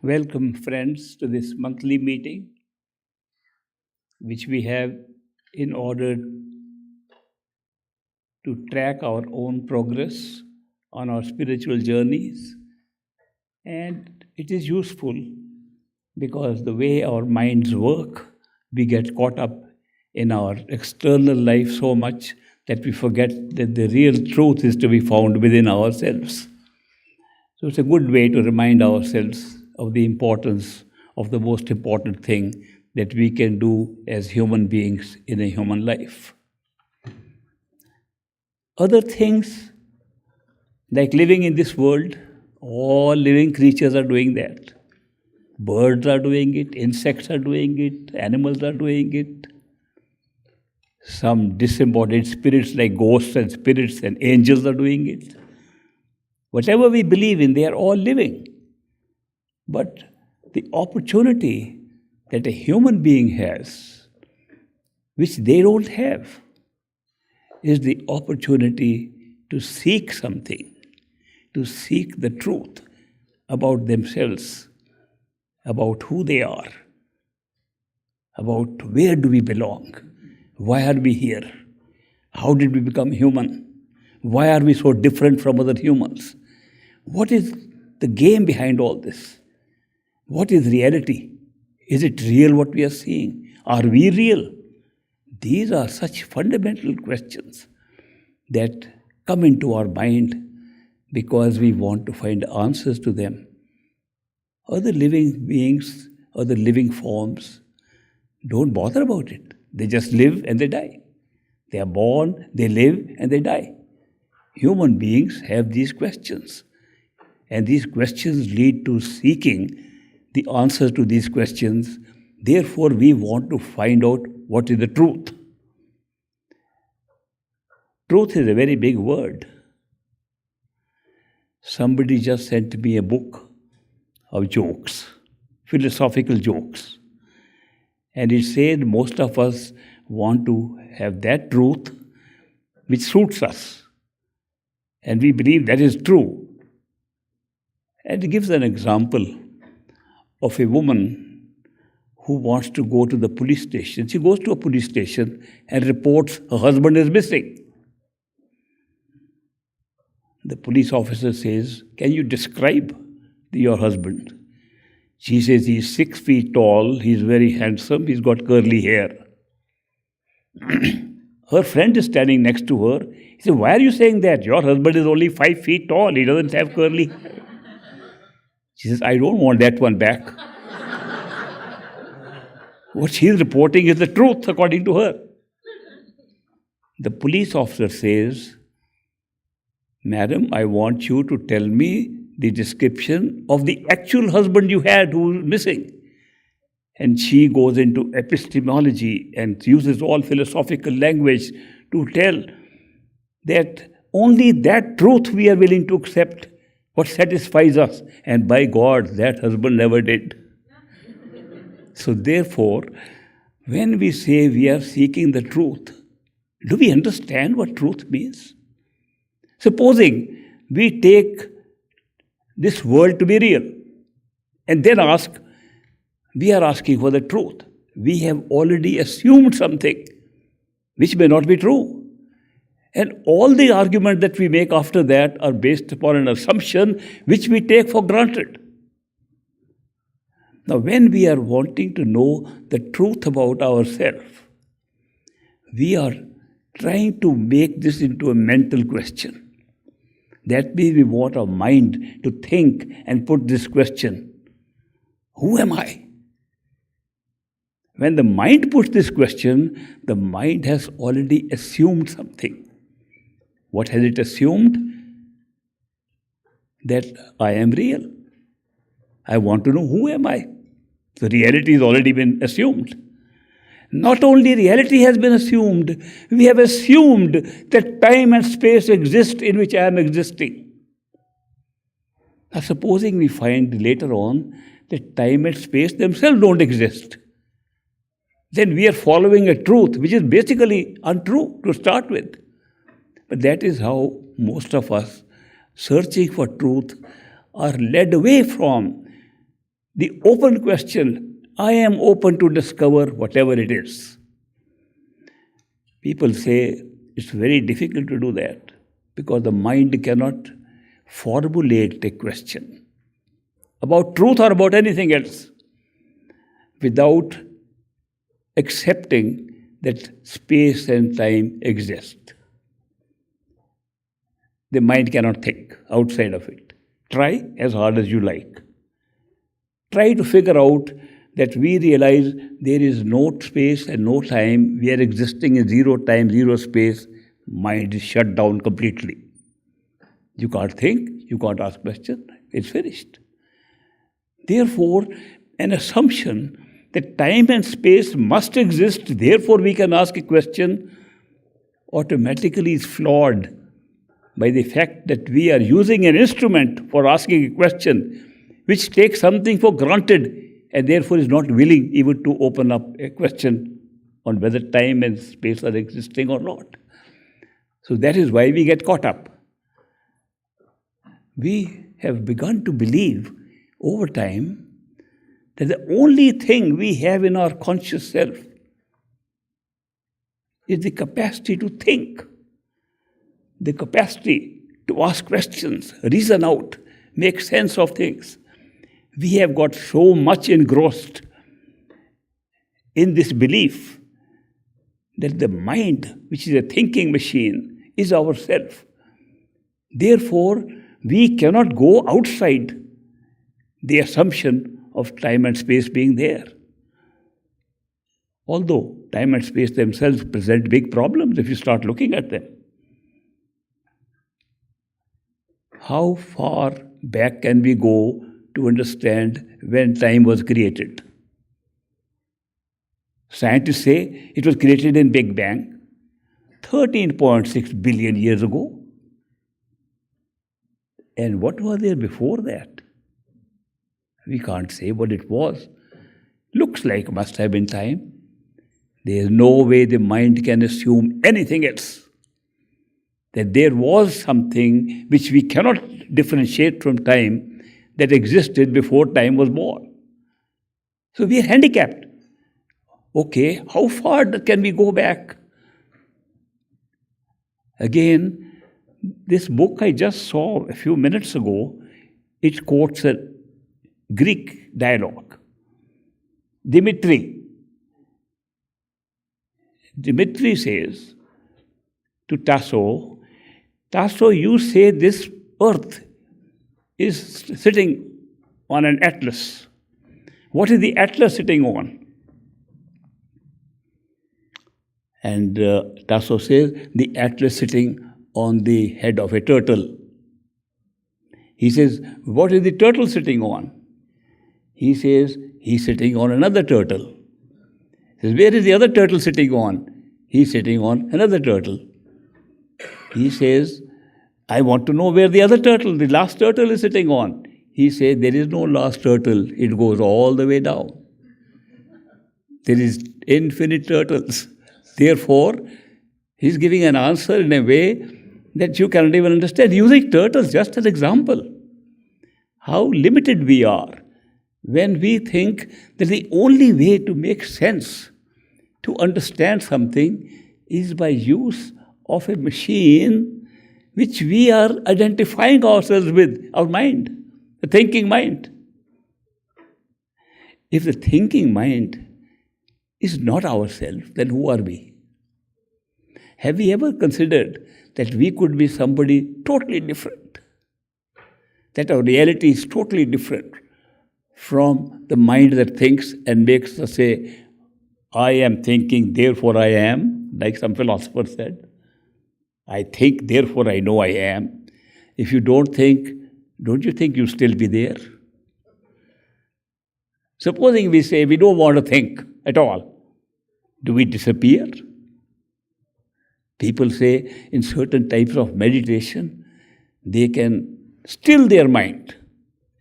Welcome, friends, to this monthly meeting, which we have in order to track our own progress on our spiritual journeys. And it is useful because the way our minds work, we get caught up in our external life so much that we forget that the real truth is to be found within ourselves. So it's a good way to remind ourselves of the importance of the most important thing that we can do as human beings in a human life. Other things, like living in this world, all living creatures are doing that. Birds are doing it, insects are doing it, animals are doing it. Some disembodied spirits like ghosts and spirits and angels are doing it. Whatever we believe in, they are all living. But the opportunity that a human being has, which they don't have, is the opportunity to seek something, to seek the truth about themselves, about who they are, about where do we belong, why are we here, how did we become human, why are we so different from other humans, what is the game behind all this, what is reality, is it real what we are seeing, are we real? These are such fundamental questions that come into our mind because we want to find answers to them. Other living beings, other living forms don't bother about it. They just live and they die. They are born, they live and they die. Human beings have these questions. And these questions lead to seeking the answers to these questions. Therefore, we want to find out what is the truth. Truth is a very big word. Somebody just sent me a book of jokes, philosophical jokes. And it said most of us want to have that truth which suits us. And we believe that is true. And it gives an example of a woman who wants to go to the police station. She goes to a police station and reports her husband is missing. The police officer says, "Can you describe your husband?" She says, "He's 6 feet tall, he's very handsome, he's got curly hair." Her friend is standing next to her. He says, "Why are you saying that? Your husband is only 5 feet tall, he doesn't have curly hair." She says, "I don't want that one back." What she's reporting is the truth according to her. The police officer says, "Madam, I want you to tell me the description of the actual husband you had who is missing." And she goes into epistemology and uses all philosophical language to tell that only that truth we are willing to accept, what satisfies us. And by God, that husband never did. So therefore, when we say we are seeking the truth, do we understand what truth means? Supposing we take this world to be real and then ask, we are asking for the truth. We have already assumed something which may not be true. And all the arguments that we make after that are based upon an assumption which we take for granted. Now, when we are wanting to know the truth about ourselves, we are trying to make this into a mental question. That means we want our mind to think and put this question, who am I? When the mind puts this question, the mind has already assumed something. What has it assumed? That I am real. I want to know who am I. The reality has already been assumed. Not only reality has been assumed, we have assumed that time and space exist in which I am existing. Now, supposing we find later on that time and space themselves don't exist, then we are following a truth which is basically untrue to start with. But that is how most of us, searching for truth, are led away from The open question, I am open to discover whatever it is. People say it's very difficult to do that because the mind cannot formulate a question about truth or about anything else without accepting that space and time exist. The mind cannot think outside of it. Try as hard as you like. Try to figure out that we realize there is no space and no time. We are existing in zero time, zero space. Mind is shut down completely. You can't think, you can't ask questions. It's finished. Therefore, an assumption that time and space must exist, therefore we can ask a question, automatically is flawed by the fact that we are using an instrument for asking a question which takes something for granted and therefore is not willing even to open up a question on whether time and space are existing or not. So that is why we get caught up. We have begun to believe over time that the only thing we have in our conscious self is the capacity to think, the capacity to ask questions, reason out, make sense of things. We have got so much engrossed in this belief that the mind, which is a thinking machine, is ourself. Therefore, we cannot go outside the assumption of time and space being there. Although time and space themselves present big problems if you start looking at them. How far back can we go to understand when time was created? Scientists say it was created in Big Bang 13.6 billion years ago. And what was there before that? We can't say what it was. Looks like must have been time. There is no way the mind can assume anything else. That there was something which we cannot differentiate from time that existed before time was born. So we are handicapped. Okay, how far can we go back? Again, this book I just saw a few minutes ago, it quotes a Greek dialogue. Dimitri says to Tasso, you say this earth is sitting on an atlas. What is the atlas sitting on? And Tasso says, the atlas sitting on the head of a turtle. He says, what is the turtle sitting on? He says, he's sitting on another turtle. He says, where is the other turtle sitting on? He's sitting on another turtle. He says, I want to know where the other turtle, the last turtle is sitting on. He says, there is no last turtle. It goes all the way down. There is infinite turtles. Therefore, he's giving an answer in a way that you cannot even understand. Using turtles just as an example. How limited we are when we think that the only way to make sense, to understand something, is by use of a machine which we are identifying ourselves with, our mind, the thinking mind. If the thinking mind is not ourselves, then who are we? Have we ever considered that we could be somebody totally different? That our reality is totally different from the mind that thinks and makes us say, I am thinking, therefore I am, like some philosopher said. I think, therefore I know I am. If you don't think, don't you think you'll still be there? Supposing we say we don't want to think at all, do we disappear? People say in certain types of meditation, they can still their mind.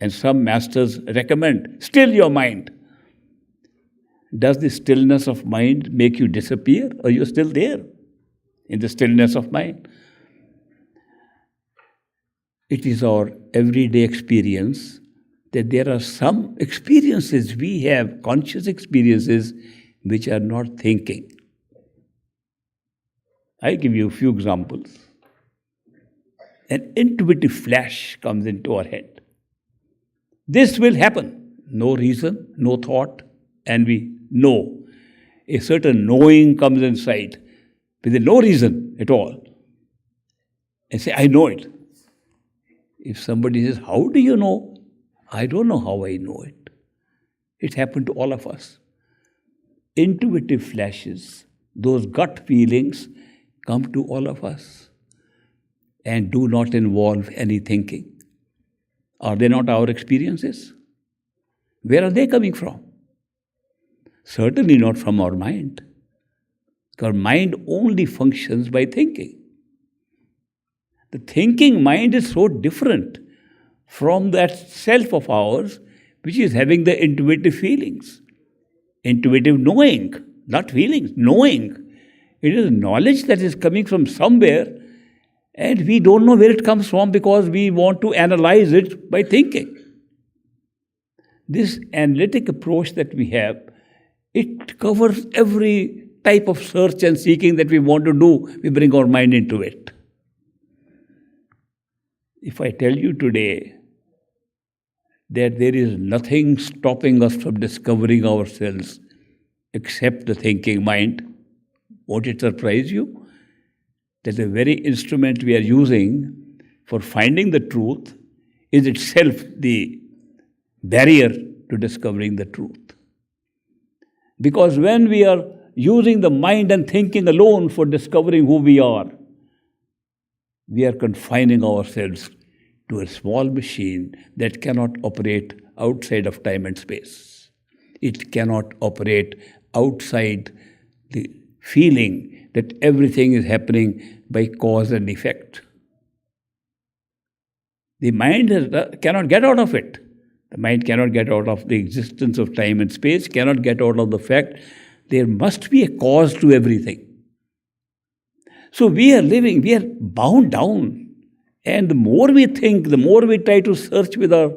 And some masters recommend, still your mind. Does the stillness of mind make you disappear, or you're still there in the stillness of mind? It is our everyday experience that there are some experiences we have, conscious experiences, which are not thinking. I'll give you a few examples. An intuitive flash comes into our head. This will happen. No reason, no thought, and we know. A certain knowing comes inside with no reason at all. And say, I know it. If somebody says, how do you know? I don't know how I know it. It happened to all of us. Intuitive flashes, those gut feelings come to all of us and do not involve any thinking. Are they not our experiences? Where are they coming from? Certainly not from our mind. Our mind only functions by thinking. The thinking mind is so different from that self of ours, which is having the intuitive feelings. Intuitive knowing, not feelings, knowing. It is knowledge that is coming from somewhere, and we don't know where it comes from because we want to analyze it by thinking. This analytic approach that we have, it covers every type of search and seeking that we want to do. We bring our mind into it. If I tell you today that there is nothing stopping us from discovering ourselves except the thinking mind, won't it surprise you that the very instrument we are using for finding the truth is itself the barrier to discovering the truth? Because when we are using the mind and thinking alone for discovering who we are confining ourselves to a small machine that cannot operate outside of time and space. It cannot operate outside the feeling that everything is happening by cause and effect. The mind cannot get out of it. The mind cannot get out of the existence of time and space, cannot get out of the fact there must be a cause to everything. So we are bound down. And the more we think, the more we try to search with our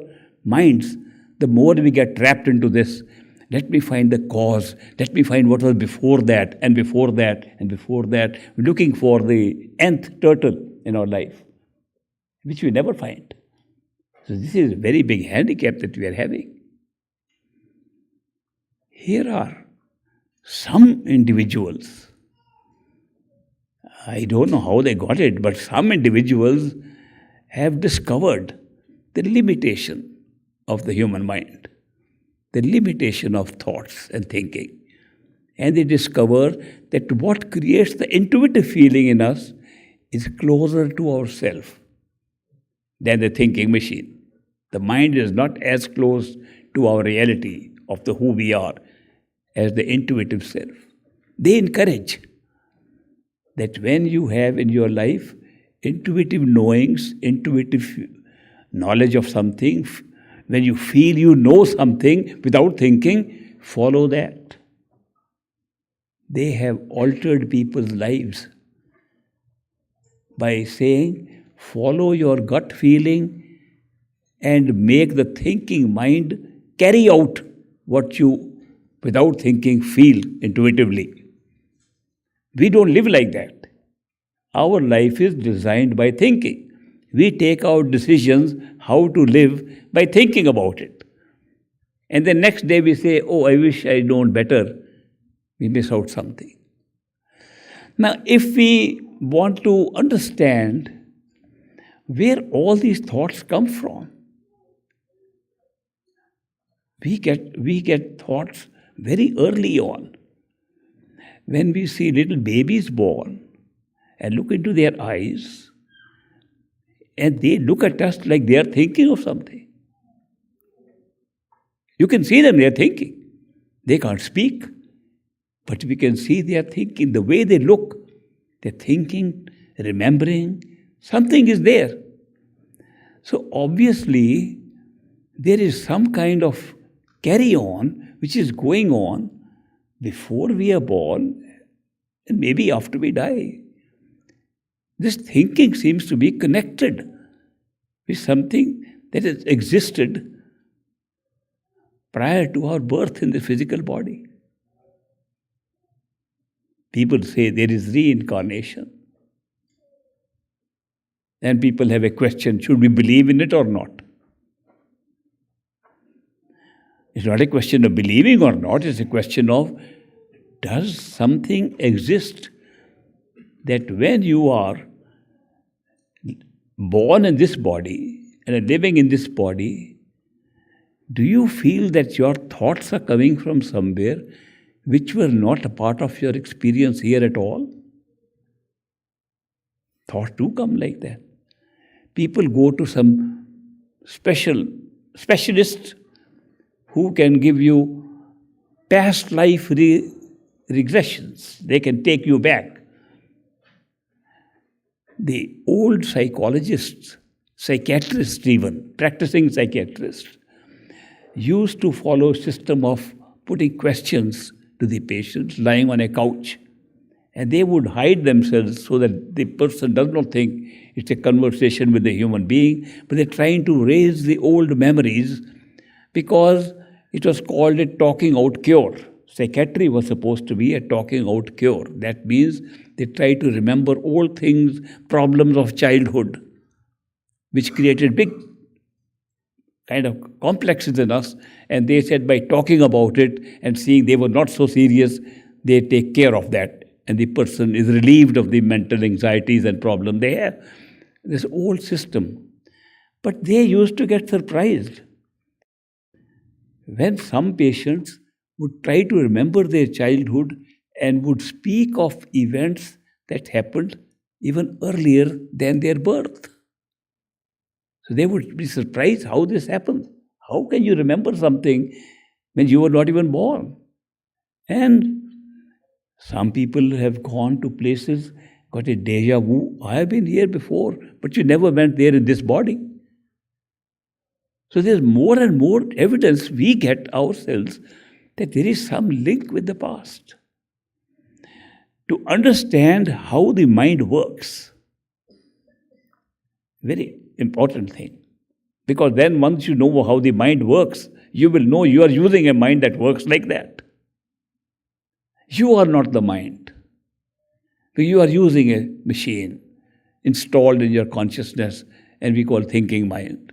minds, the more we get trapped into this. Let me find the cause. Let me find what was before that, and before that, and before that. We're looking for the nth turtle in our life, which we never find. So this is a very big handicap that we are having. Here are some individuals. I don't know how they got it, but some individuals have discovered the limitation of the human mind, the limitation of thoughts and thinking. And they discover that what creates the intuitive feeling in us is closer to ourselves than the thinking machine. The mind is not as close to our reality of the who we are as the intuitive self. They encourage that when you have in your life intuitive knowings, intuitive knowledge of something, when you feel you know something without thinking, follow that. They have altered people's lives by saying, follow your gut feeling and make the thinking mind carry out what you, without thinking, feel intuitively. We don't live like that. Our life is designed by thinking. We take our decisions how to live by thinking about it. And the next day we say, oh, I wish I'd known better. We miss out something. Now, if we want to understand where all these thoughts come from, we get thoughts very early on. When we see little babies born and look into their eyes, and they look at us like they are thinking of something. You can see them, they are thinking. They can't speak, but we can see they are thinking. The way they look, they're thinking, remembering, something is there. So obviously, there is some kind of carry-on which is going on before we are born and maybe after we die. This thinking seems to be connected with something that has existed prior to our birth in the physical body. People say there is reincarnation. And people have a question, should we believe in it or not? It's not a question of believing or not, it's a question of, does something exist that when you are born in this body and are living in this body, do you feel that your thoughts are coming from somewhere which were not a part of your experience here at all? Thoughts do come like that. People go to some specialist who can give you past life regressions. They can take you back. The old psychologists, psychiatrists even, practicing psychiatrists, used to follow a system of putting questions to the patients lying on a couch. And they would hide themselves so that the person does not think it's a conversation with a human being, but they're trying to raise the old memories because it was called a talking out cure. Psychiatry was supposed to be a talking out cure. That means they try to remember old things, problems of childhood, which created big kind of complexes in us. And they said by talking about it and seeing they were not so serious, they take care of that. And the person is relieved of the mental anxieties and problems they have. This old system. But they used to get surprised when some patients would try to remember their childhood and would speak of events that happened even earlier than their birth. So they would be surprised how this happens. How can you remember something when you were not even born? And some people have gone to places, got a deja vu. I have been here before, but you never went there in this body. So there's more and more evidence we get ourselves that there is some link with the past. To understand how the mind works, very important thing. Because then once you know how the mind works, you will know you are using a mind that works like that. You are not the mind. You are using a machine installed in your consciousness, and we call thinking mind.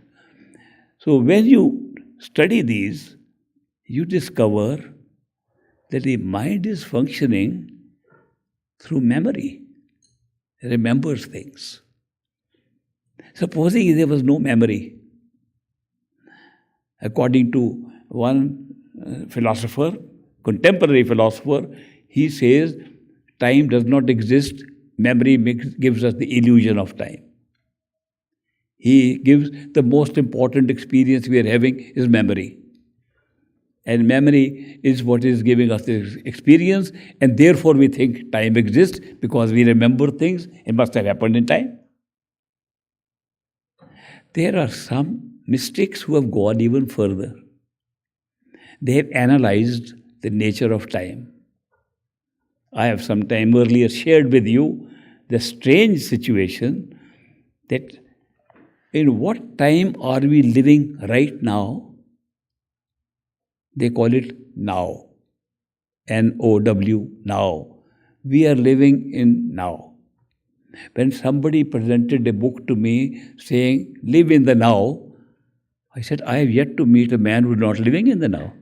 So when you study these, you discover that the mind is functioning through memory. It remembers things. Supposing there was no memory, according to one philosopher, contemporary philosopher, he says time does not exist, memory gives us the illusion of time. He gives the most important experience we are having is memory. And memory is what is giving us the experience, and therefore we think time exists because we remember things. It must have happened in time. There are some mystics who have gone even further. They have analyzed the nature of time. I have some time earlier shared with you the strange situation that in what time are we living right now? They call it now. N-O-W, now. We are living in now. When somebody presented a book to me saying, live in the now, I said, I have yet to meet a man who is not living in the now.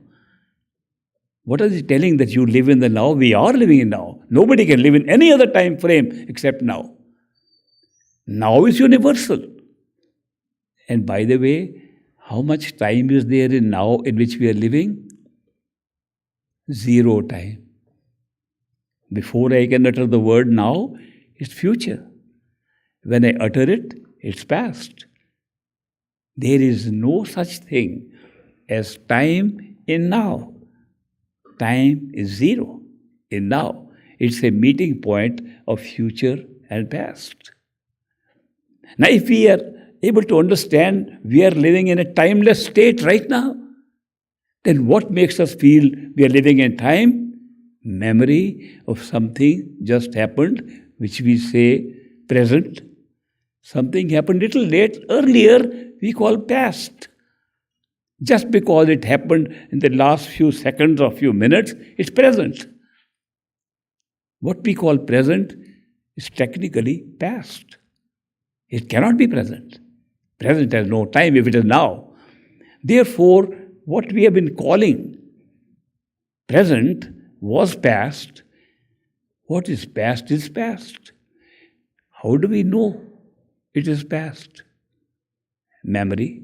What is he telling that you live in the now? We are living in now. Nobody can live in any other time frame except now. Now is universal. And by the way, how much time is there in now in which we are living? Zero time. Before I can utter the word now, it's future. When I utter it, it's past. There is no such thing as time in now. Time is zero in now. It's a meeting point of future and past. Now, if we are able to understand we are living in a timeless state right now, then what makes us feel we are living in time? Memory of something just happened, which we say present. Something happened little late, earlier, we call past. Just because it happened in the last few seconds or few minutes, it's present. What we call present is technically past. It cannot be present. Present has no time if it is now. Therefore, what we have been calling present was past. What is past is past. How do we know it is past? Memory.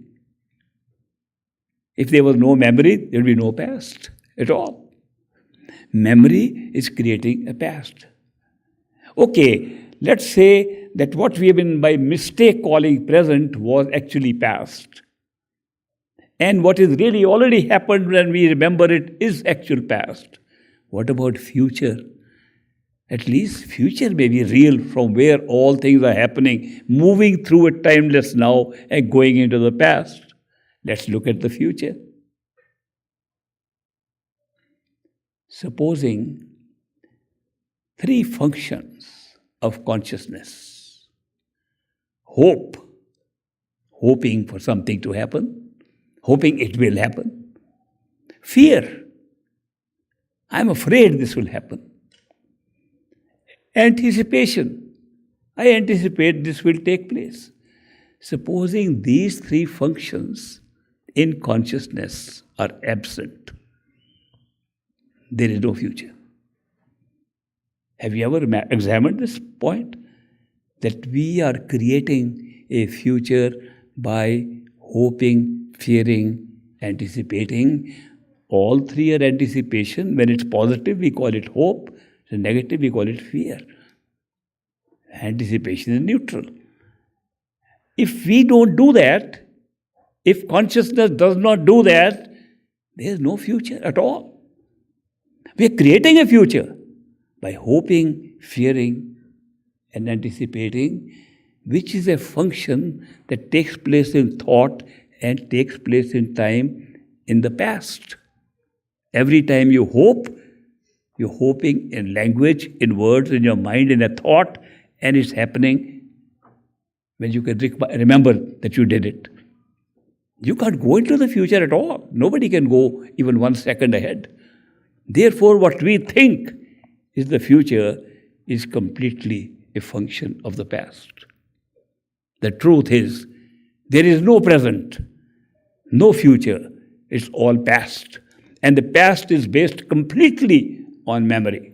If there was no memory, there would be no past at all. Memory is creating a past. Okay, let's say that what we have been by mistake calling present was actually past. And what is really already happened when we remember it is actual past. What about future? At least future may be real from where all things are happening, moving through a timeless now and going into the past. Let's look at the future. Supposing three functions of consciousness. Hope, hoping for something to happen, hoping it will happen. Fear, I'm afraid this will happen. Anticipation, I anticipate this will take place. Supposing these three functions in consciousness are absent, there is no future. Have you ever examined this point? That we are creating a future by hoping, fearing, anticipating. All three are anticipation. When it's positive, we call it hope. When negative, we call it fear. Anticipation is neutral. If we don't do that, if consciousness does not do that, there is no future at all. We are creating a future by hoping, fearing, and anticipating, which is a function that takes place in thought and takes place in time in the past. Every time you hope, you're hoping in language, in words, in your mind, in a thought, and it's happening when you can remember that you did it. You can't go into the future at all. Nobody can go even 1 second ahead. Therefore, what we think is the future is completely a function of the past. The truth is, there is no present, no future. It's all past. And the past is based completely on memory.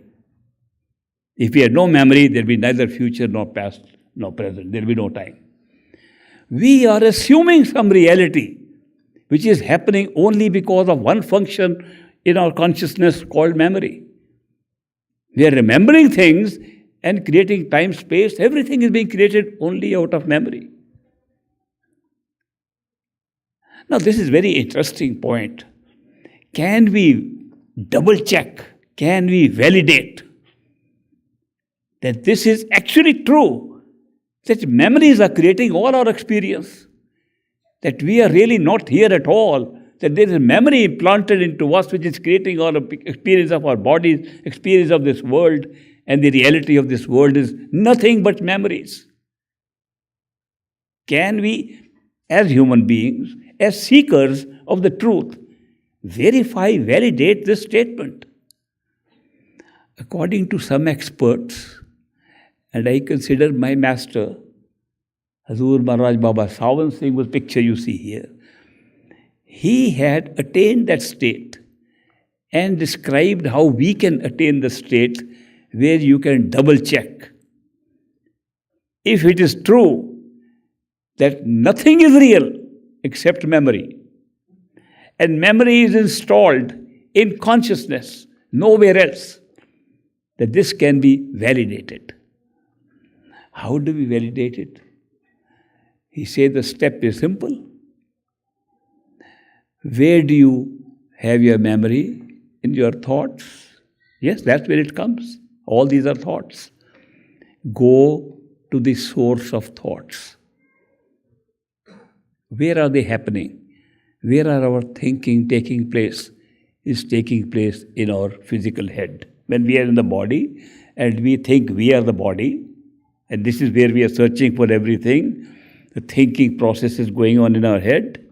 If we had no memory, there will be neither future nor past nor present. There will be no time. We are assuming some reality which is happening only because of one function in our consciousness called memory. We are remembering things and creating time, space. Everything is being created only out of memory. Now, this is a very interesting point. Can we double check? Can we validate that this is actually true? That memories are creating all our experience. That we are really not here at all. That there is a memory implanted into us which is creating our experience of our bodies, experience of this world, and the reality of this world is nothing but memories. Can we, as human beings, as seekers of the truth, verify, validate this statement? According to some experts, and I consider my master, Hazur Maharaj Baba Sawan Singh, whose picture you see here, he had attained that state and described how we can attain the state where you can double check. If it is true that nothing is real except memory, and memory is installed in consciousness, nowhere else, that this can be validated. How do we validate it? He said the step is simple. Where do you have your memory? In your thoughts? Yes, that's where it comes. All these are thoughts. Go to the source of thoughts. Where are they happening? Where are our thinking taking place? Is taking place in our physical head. When we are in the body and we think we are the body, and this is where we are searching for everything, the thinking process is going on in our head.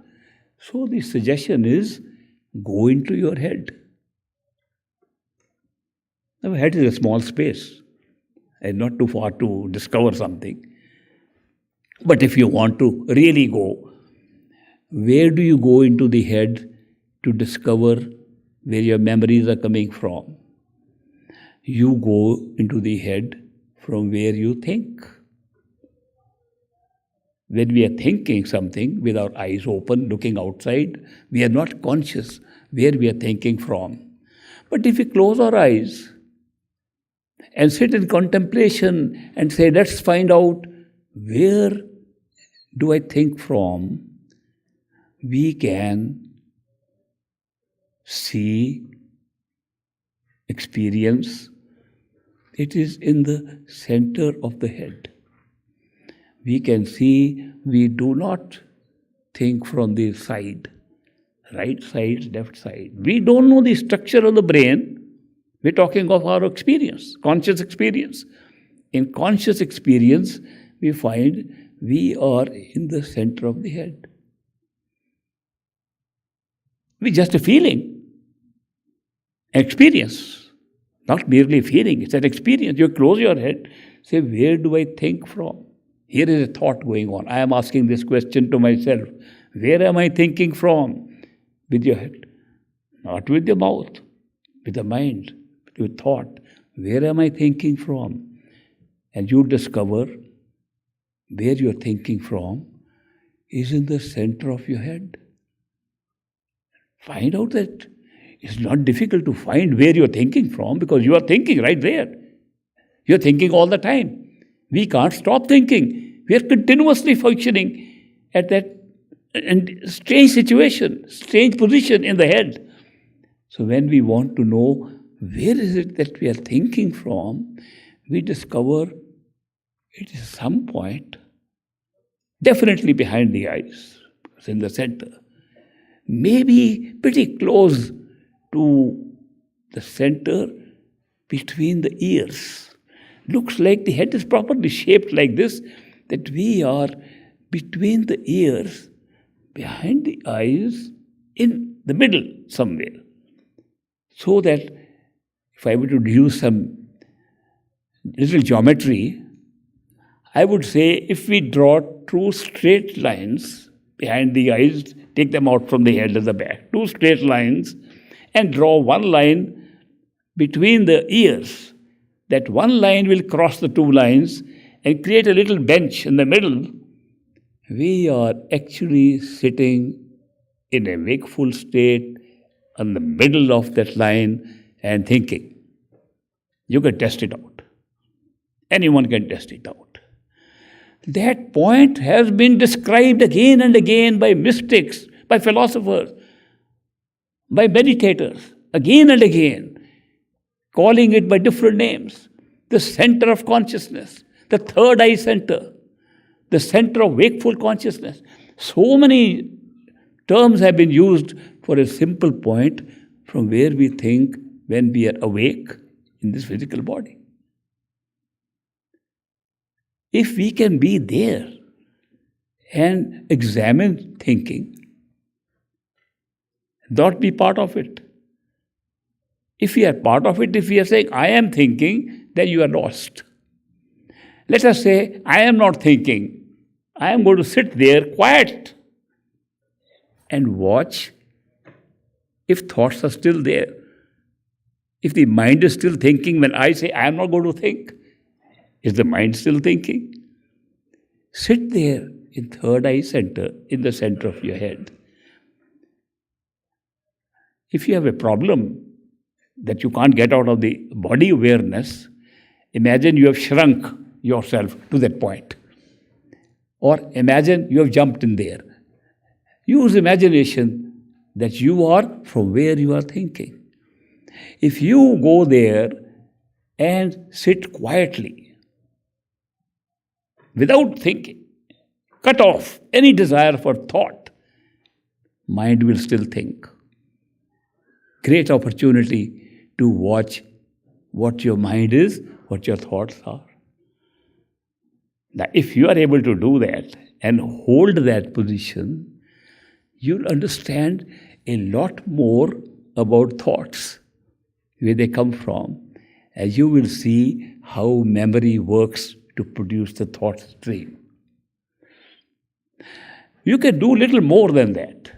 So the suggestion is, go into your head. Now, head is a small space and not too far to discover something. But if you want to really go, where do you go into the head to discover where your memories are coming from? You go into the head from where you think. When we are thinking something with our eyes open, looking outside, we are not conscious where we are thinking from. But if we close our eyes and sit in contemplation and say, let's find out where do I think from, we can see, experience. It is in the center of the head. We can see we do not think from the side, right side, left side. We don't know the structure of the brain. We're talking of our experience, conscious experience. In conscious experience, we find we are in the center of the head. We're just a feeling, experience, not merely a feeling, it's an experience. You close your head, say, where do I think from? Here is a thought going on. I am asking this question to myself. Where am I thinking from? With your head. Not with your mouth, with the mind, with thought. Where am I thinking from? And you discover where you're thinking from is in the center of your head. Find out that it's not difficult to find where you're thinking from because you are thinking right there. You're thinking all the time. We can't stop thinking. We are continuously functioning at that strange situation, strange position in the head. So when we want to know where is it that we are thinking from, we discover it is some point, definitely behind the eyes, it's in the center. Maybe pretty close to the center between the ears. Looks like the head is properly shaped like this, that we are between the ears, behind the eyes, in the middle somewhere. So that if I were to use some little geometry, I would say if we draw two straight lines behind the eyes, take them out from the head and the back, two straight lines, and draw one line between the ears. That one line will cross the two lines and create a little bench in the middle. We are actually sitting in a wakeful state in the middle of that line and thinking. You can test it out. Anyone can test it out. That point has been described again and again by mystics, by philosophers, by meditators, again and again, calling it by different names. The center of consciousness, the third eye center, the center of wakeful consciousness. So many terms have been used for a simple point from where we think when we are awake in this physical body. If we can be there and examine thinking, not be part of it. If we are part of it, if we are saying, I am thinking, then you are lost. Let us say, I am not thinking. I am going to sit there quiet and watch if thoughts are still there. If the mind is still thinking when I say, I am not going to think, is the mind still thinking? Sit there in third eye center, in the center of your head. If you have a problem that you can't get out of the body awareness, imagine you have shrunk yourself to that point. Or imagine you have jumped in there. Use imagination that you are from where you are thinking. If you go there and sit quietly, without thinking, cut off any desire for thought, mind will still think. Great opportunity to watch what your mind is, what your thoughts are. Now, if you are able to do that and hold that position, you'll understand a lot more about thoughts, where they come from, and you will see how memory works to produce the thought stream. You can do little more than that.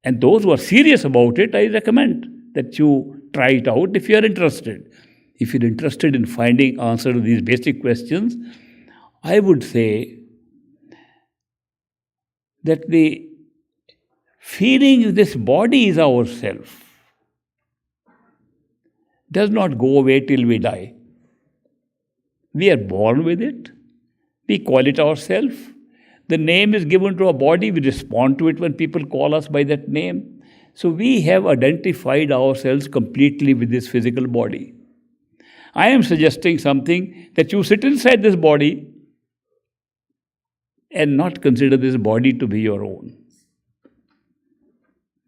And those who are serious about it, I recommend that you try it out if you are interested. If you're interested in finding answer to these basic questions, I would say that the feeling this body is ourself does not go away till we die. We are born with it. We call it ourself. The name is given to our body. We respond to it when people call us by that name. So we have identified ourselves completely with this physical body. I am suggesting something that you sit inside this body and not consider this body to be your own.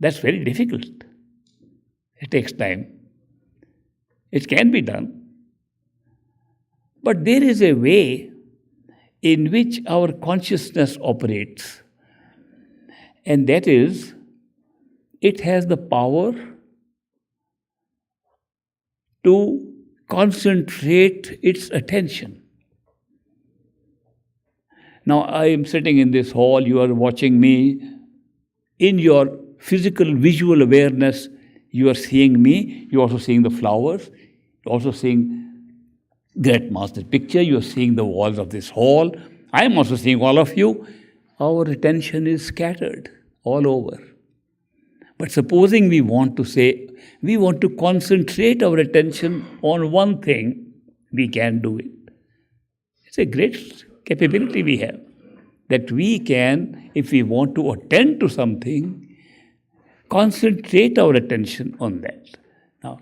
That's very difficult. It takes time. It can be done. But there is a way in which our consciousness operates, and that is, it has the power to concentrate its attention. Now, I am sitting in this hall, you are watching me. In your physical visual awareness, you are seeing me, you are also seeing the flowers, you are also seeing Great Master's picture, you are seeing the walls of this hall. I am also seeing all of you. Our attention is scattered all over. But supposing we want to concentrate our attention on one thing, we can do it. It's a great capability we have, that we can, if we want to attend to something, concentrate our attention on that. Now,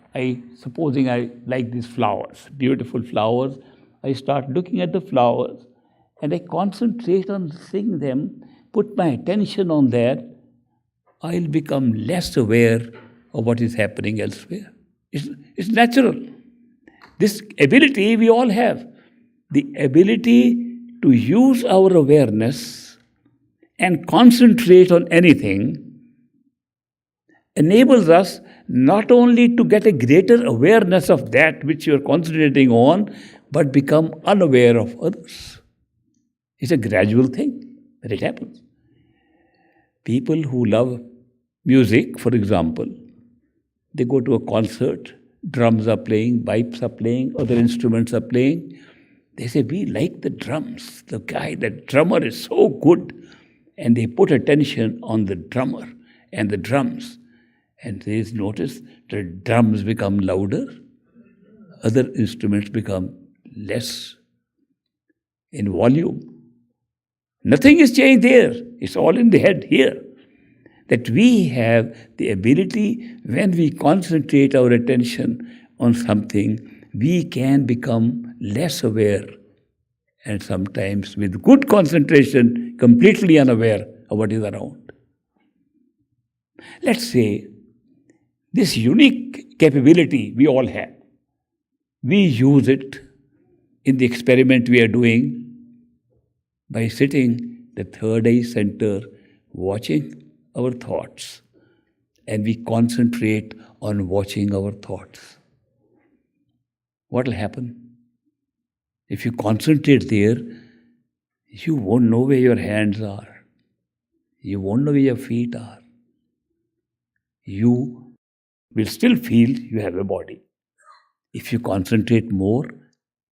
supposing I like these flowers, beautiful flowers, I start looking at the flowers and I concentrate on seeing them, put my attention on that, I'll become less aware of what is happening elsewhere. It's natural. This ability we all have. The ability to use our awareness and concentrate on anything enables us not only to get a greater awareness of that which you are concentrating on, but become unaware of others. It's a gradual thing, but it happens. People who love music, for example, they go to a concert, drums are playing, pipes are playing, other instruments are playing. They say, we like the drums. The drummer is so good. And they put attention on the drummer and the drums. And they notice the drums become louder, other instruments become less in volume. Nothing is changed there. It's all in the head here. That we have the ability, when we concentrate our attention on something, we can become less aware, and sometimes with good concentration, completely unaware of what is around. Let's say this unique capability we all have, we use it in the experiment we are doing by sitting the third eye center, watching our thoughts, and we concentrate on watching our thoughts. What will happen? If you concentrate there, you won't know where your hands are. You won't know where your feet are. You will still feel you have a body. If you concentrate more,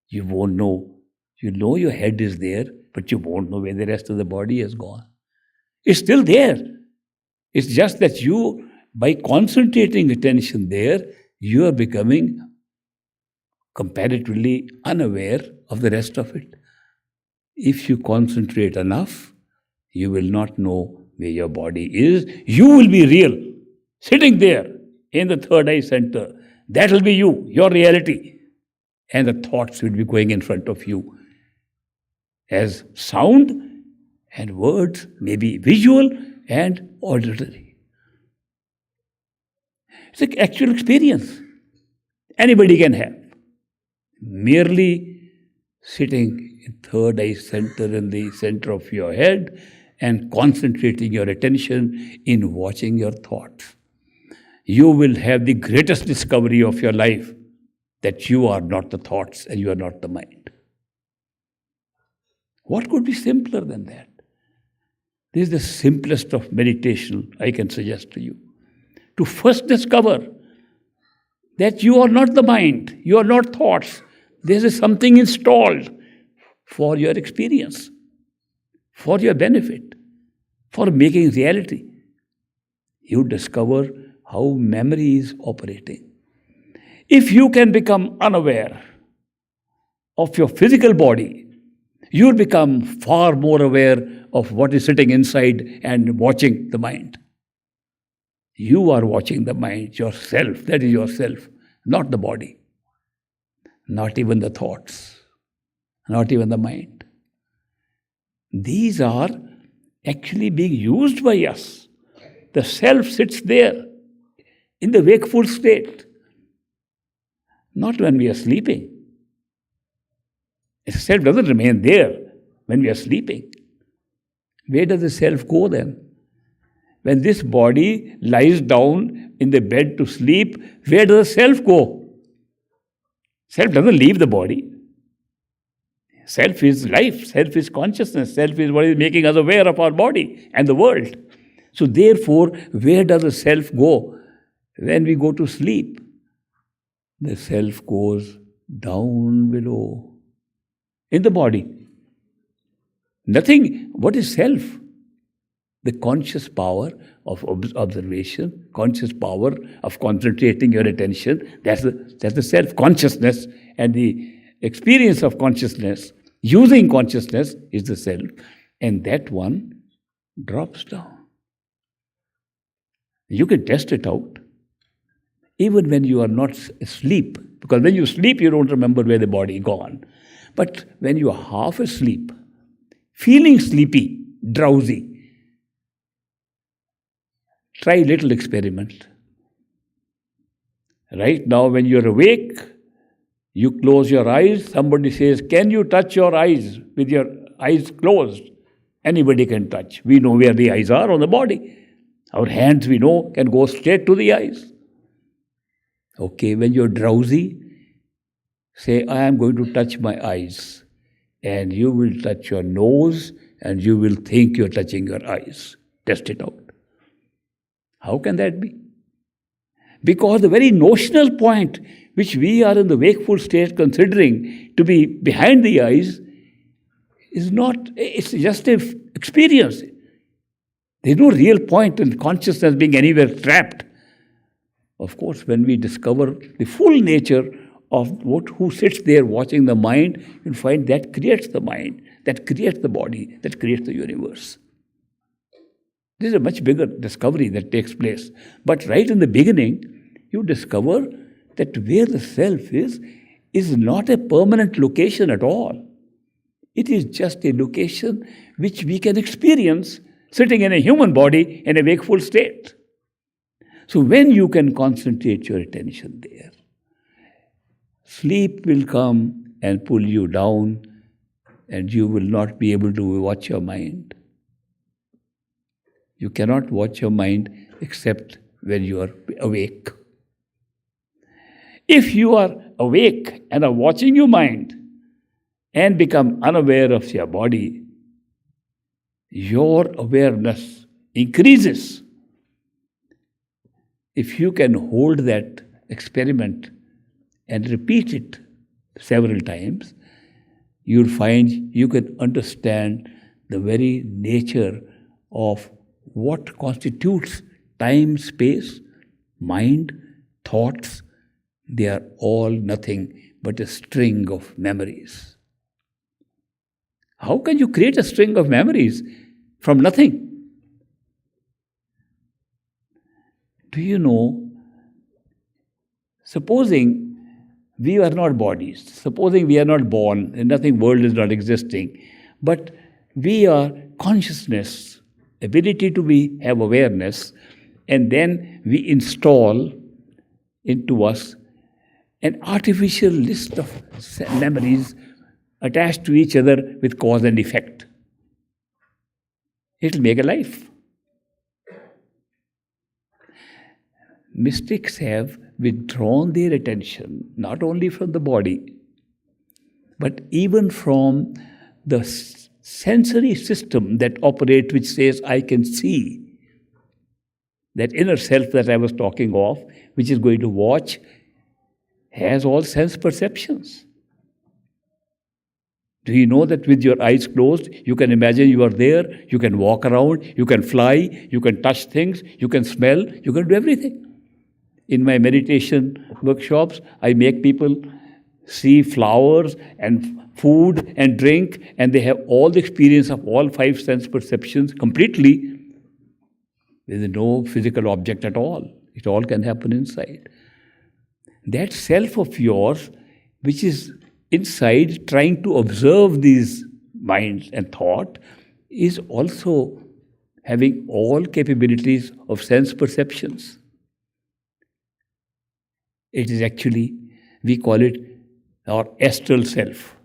you won't know. You know your head is there, but you won't know where the rest of the body has gone. It's still there. It's just that you, by concentrating attention there, you are becoming comparatively unaware of the rest of it. If you concentrate enough, you will not know where your body is. You will be real, sitting there in the third eye center. That will be you, your reality. And the thoughts will be going in front of you as sound and words, maybe visual and auditory. It's an actual experience anybody can have. Merely sitting in third eye center, in the center of your head, and concentrating your attention in watching your thoughts, you will have the greatest discovery of your life, that you are not the thoughts and you are not the mind. What could be simpler than that? This is the simplest of meditation I can suggest to you. To first discover that you are not the mind, you are not thoughts. There is something installed for your experience, for your benefit, for making reality. You discover how memory is operating. If you can become unaware of your physical body, you'll become far more aware of what is sitting inside and watching the mind. You are watching the mind, yourself, that is yourself, not the body, not even the thoughts, not even the mind. These are actually being used by us. The self sits there in the wakeful state, not when we are sleeping. The self doesn't remain there when we are sleeping. Where does the self go then? When this body lies down in the bed to sleep, where does the self go? Self doesn't leave the body. Self is life, self is consciousness, self is what is making us aware of our body and the world. So therefore, where does the self go? When we go to sleep, the self goes down below in the body. Nothing. What is self? The conscious power of observation, conscious power of concentrating your attention. That's the self-consciousness, and the experience of consciousness, using consciousness, is the self. And that one drops down. You can test it out, even when you are not asleep. Because when you sleep, you don't remember where the body is gone. But when you are half asleep, feeling sleepy, drowsy, try a little experiment. Right now, when you're awake, you close your eyes. Somebody says, can you touch your eyes with your eyes closed? Anybody can touch. We know where the eyes are on the body. Our hands, we know, can go straight to the eyes. Okay, when you're drowsy, say, I am going to touch my eyes. And you will touch your nose and you will think you're touching your eyes. Test it out. How can that be? Because the very notional point which we are in the wakeful state considering to be behind the eyes is not, it's just an experience. There's no real point in consciousness being anywhere trapped. Of course, when we discover the full nature of who sits there watching the mind, you'll find that creates the mind, that creates the body, that creates the universe. This is a much bigger discovery that takes place. But right in the beginning, you discover that where the self is not a permanent location at all. It is just a location which we can experience sitting in a human body in a wakeful state. So when you can concentrate your attention there, sleep will come and pull you down, and you will not be able to watch your mind. You cannot watch your mind except when you are awake. If you are awake and are watching your mind and become unaware of your body, your awareness increases. If you can hold that experiment and repeat it several times, you'll find you can understand the very nature of what constitutes time, space, mind, thoughts. They are all nothing but a string of memories. How can you create a string of memories from nothing? Do you know, supposing we are not bodies, supposing we are not born and nothing, world is not existing, but we are consciousness, ability to have awareness, and then we install into us an artificial list of memories attached to each other with cause and effect. It'll make a life. Mystics have withdrawn their attention not only from the body, but even from the sensory system that operates, which says, I can see. That inner self that I was talking of, which is going to watch, has all sense perceptions. Do you know that with your eyes closed, you can imagine you are there, you can walk around, you can fly, you can touch things, you can smell, you can do everything. In my meditation workshops, I make people see flowers and food and drink, and they have all the experience of all 5 sense perceptions completely. There is no physical object at all. It all can happen inside. That self of yours, which is inside trying to observe these minds and thought, is also having all capabilities of sense perceptions. It is actually, we call it our astral self.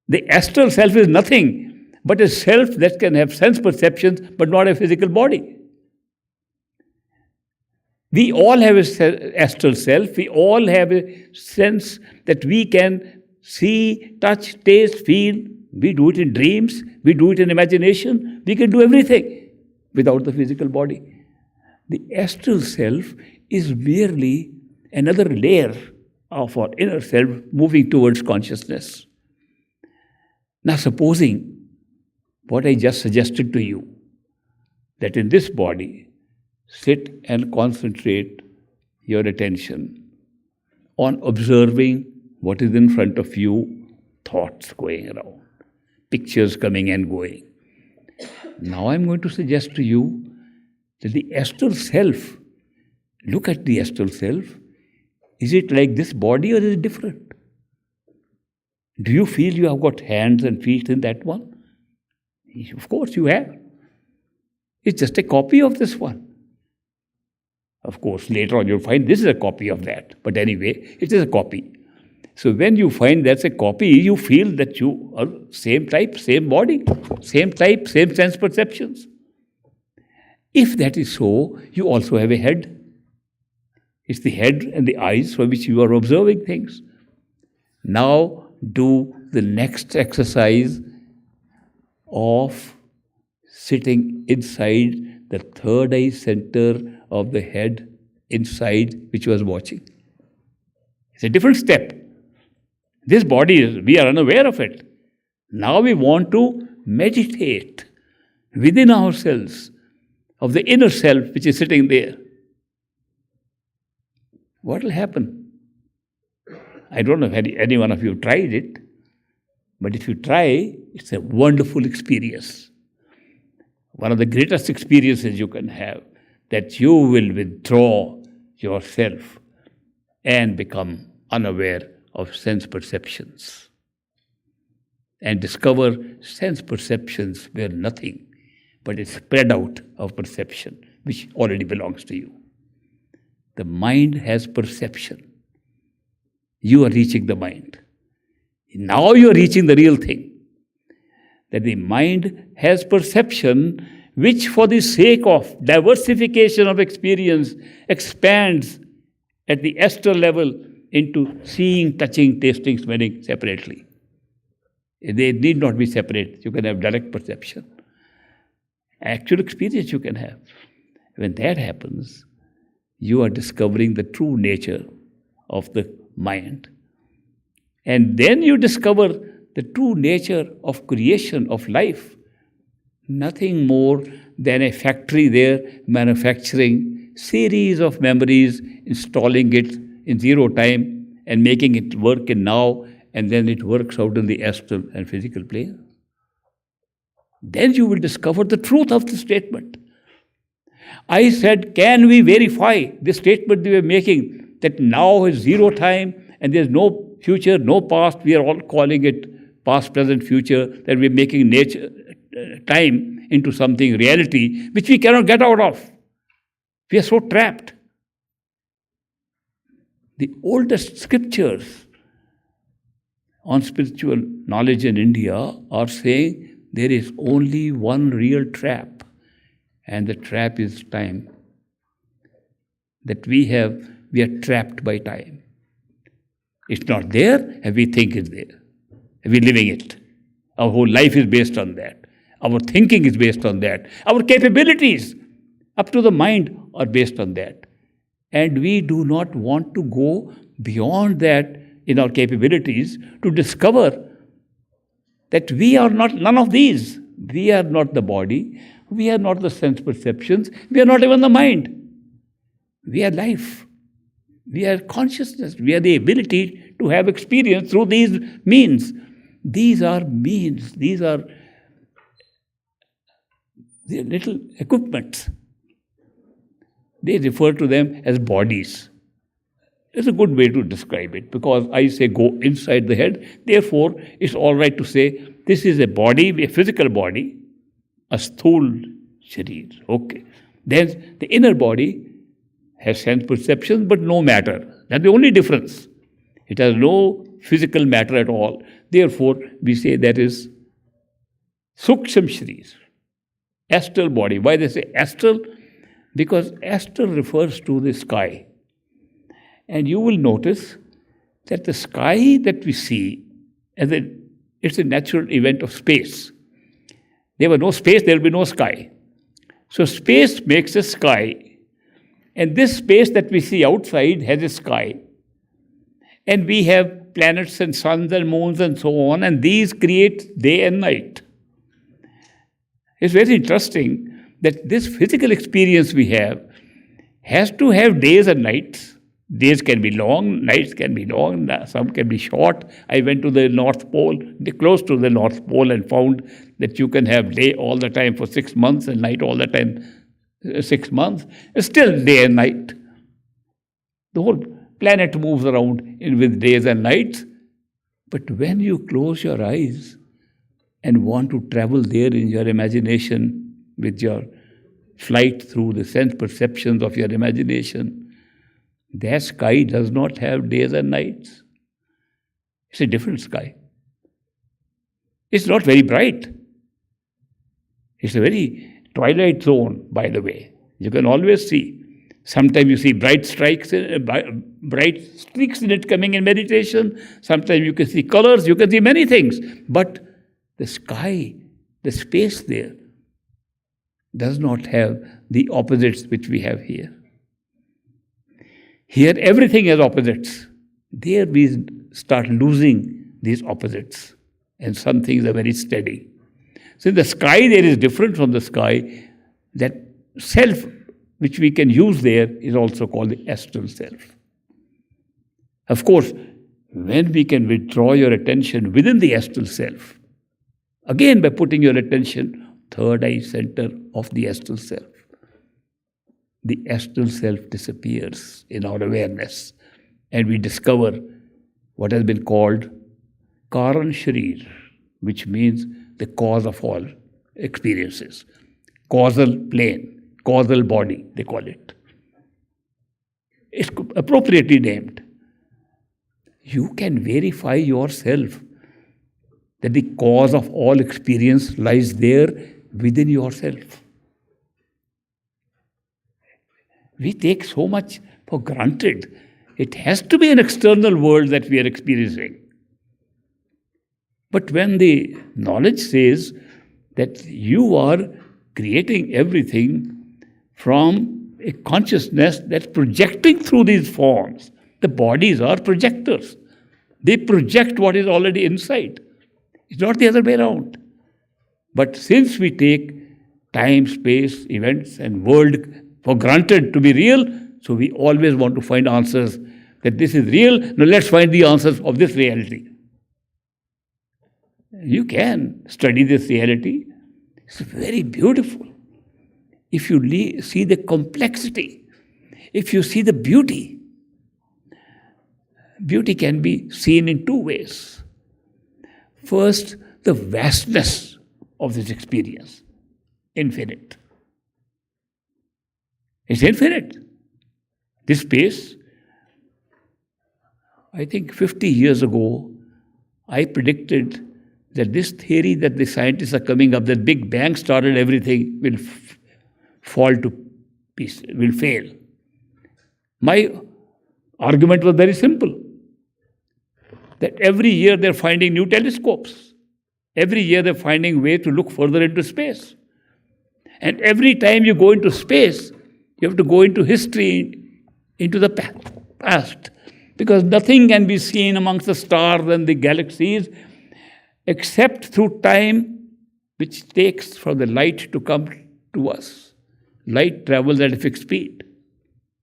The astral self is nothing but a self that can have sense perceptions but not a physical body. We all have an astral self. We all have a sense that we can see, touch, taste, feel. We do it in dreams. We do it in imagination. We can do everything without the physical body. The astral self is merely another layer of our inner self moving towards consciousness. Now, supposing what I just suggested to you, that in this body, sit and concentrate your attention on observing what is in front of you, thoughts going around, pictures coming and going. Now I'm going to suggest to you that the astral self, look at the astral self. Is it like this body or is it different? Do you feel you have got hands and feet in that one? Of course you have. It's just a copy of this one. Of course, later on you'll find this is a copy of that. But anyway, it is a copy. So when you find that's a copy, you feel that you are same type, same body, same type, same sense perceptions. If that is so, you also have a head. It's the head and the eyes for which you are observing things. Now do the next exercise of sitting inside the third eye center of the head inside which was watching. It's a different step. This body is, we are unaware of it. Now we want to meditate within ourselves of the inner self which is sitting there. What will happen? I don't know if any one of you tried it, but if you try, it's a wonderful experience. One of the greatest experiences you can have, that you will withdraw yourself and become unaware of sense perceptions and discover sense perceptions were nothing but a spread out of perception which already belongs to you. The mind has perception. You are reaching the mind. Now you are reaching the real thing. That the mind has perception which, for the sake of diversification of experience, expands at the astral level into seeing, touching, tasting, smelling separately. They need not be separate. You can have direct perception. Actual experience you can have. When that happens, you are discovering the true nature of the mind. And then you discover the true nature of creation, of life. Nothing more than a factory there manufacturing series of memories, installing it in zero time and making it work in now, and then it works out in the astral and physical plane. Then you will discover the truth of the statement. I said, can we verify the statement they were making that now is zero time and there's no future, no past? We are all calling it past, present, future, that we're making nature, time into something, reality, which we cannot get out of. We are so trapped. The oldest scriptures on spiritual knowledge in India are saying there is only one real trap, and the trap is time. That we are trapped by time. It's not there, and we think it's there. We're living it. Our whole life is based on that. Our thinking is based on that. Our capabilities up to the mind are based on that. And we do not want to go beyond that in our capabilities to discover that we are not none of these. We are not the body. We are not the sense perceptions. We are not even the mind. We are life. We are consciousness. We are the ability to have experience through these means. These are means. These are the little equipments. They refer to them as bodies. It's a good way to describe it, because I say go inside the head. Therefore, it's all right to say this is a body, a physical body, a sthul sharir. Okay. Then the inner body has sense perceptions but no matter. That's the only difference. It has no physical matter at all. Therefore, we say that is suksham sharir, astral body. Why they say astral? Because astral refers to the sky. And you will notice that the sky that we see, it's a natural event of space. There were no space, there will be no sky. So space makes a sky. And this space that we see outside has a sky. And we have planets and suns and moons and so on, and these create day and night. It's very interesting that this physical experience we have has to have days and nights. Days can be long, nights can be long, some can be short. I went to the North Pole, close to the North Pole, and found that you can have day all the time for 6 months and night all the time 6 months. It's still day and night. The whole planet moves around with days and nights. But when you close your eyes and want to travel there in your imagination with your flight through the sense perceptions of your imagination, that sky does not have days and nights. It's a different sky. It's not very bright. It's a very twilight zone, by the way. You can always see. Sometimes you see bright streaks in it coming in meditation. Sometimes you can see colors. You can see many things. But the sky, the space there, does not have the opposites which we have here. Here everything has opposites. There we start losing these opposites. And some things are very steady. So in the sky there is different from the sky. That self which we can use there is also called the astral self. Of course, when we can withdraw your attention within the astral self, again by putting your attention third eye center of the astral self, the astral self disappears in our awareness, and we discover what has been called Karan Sharir, which means the cause of all experiences. Causal plane, causal body, they call it. It's appropriately named. You can verify yourself that the cause of all experience lies there within yourself. We take so much for granted. It has to be an external world that we are experiencing. But when the knowledge says that you are creating everything from a consciousness that's projecting through these forms, the bodies are projectors. They project what is already inside. It's not the other way around. But since we take time, space, events, and world for granted to be real, so we always want to find answers that this is real. Now let's find the answers of this reality. You can study this reality. It's very beautiful. If you see the complexity, if you see the beauty, beauty can be seen in two ways. First, the vastness of this experience, infinite. It's infinite. This space, I think 50 years ago, I predicted that this theory that the scientists are coming up, that Big Bang started everything, will fall to pieces, will fail. My argument was very simple. That every year they're finding new telescopes. Every year they're finding ways to look further into space. And every time you go into space, you have to go into history, into the past. Because nothing can be seen amongst the stars and the galaxies except through time, which takes for the light to come to us. Light travels at a fixed speed.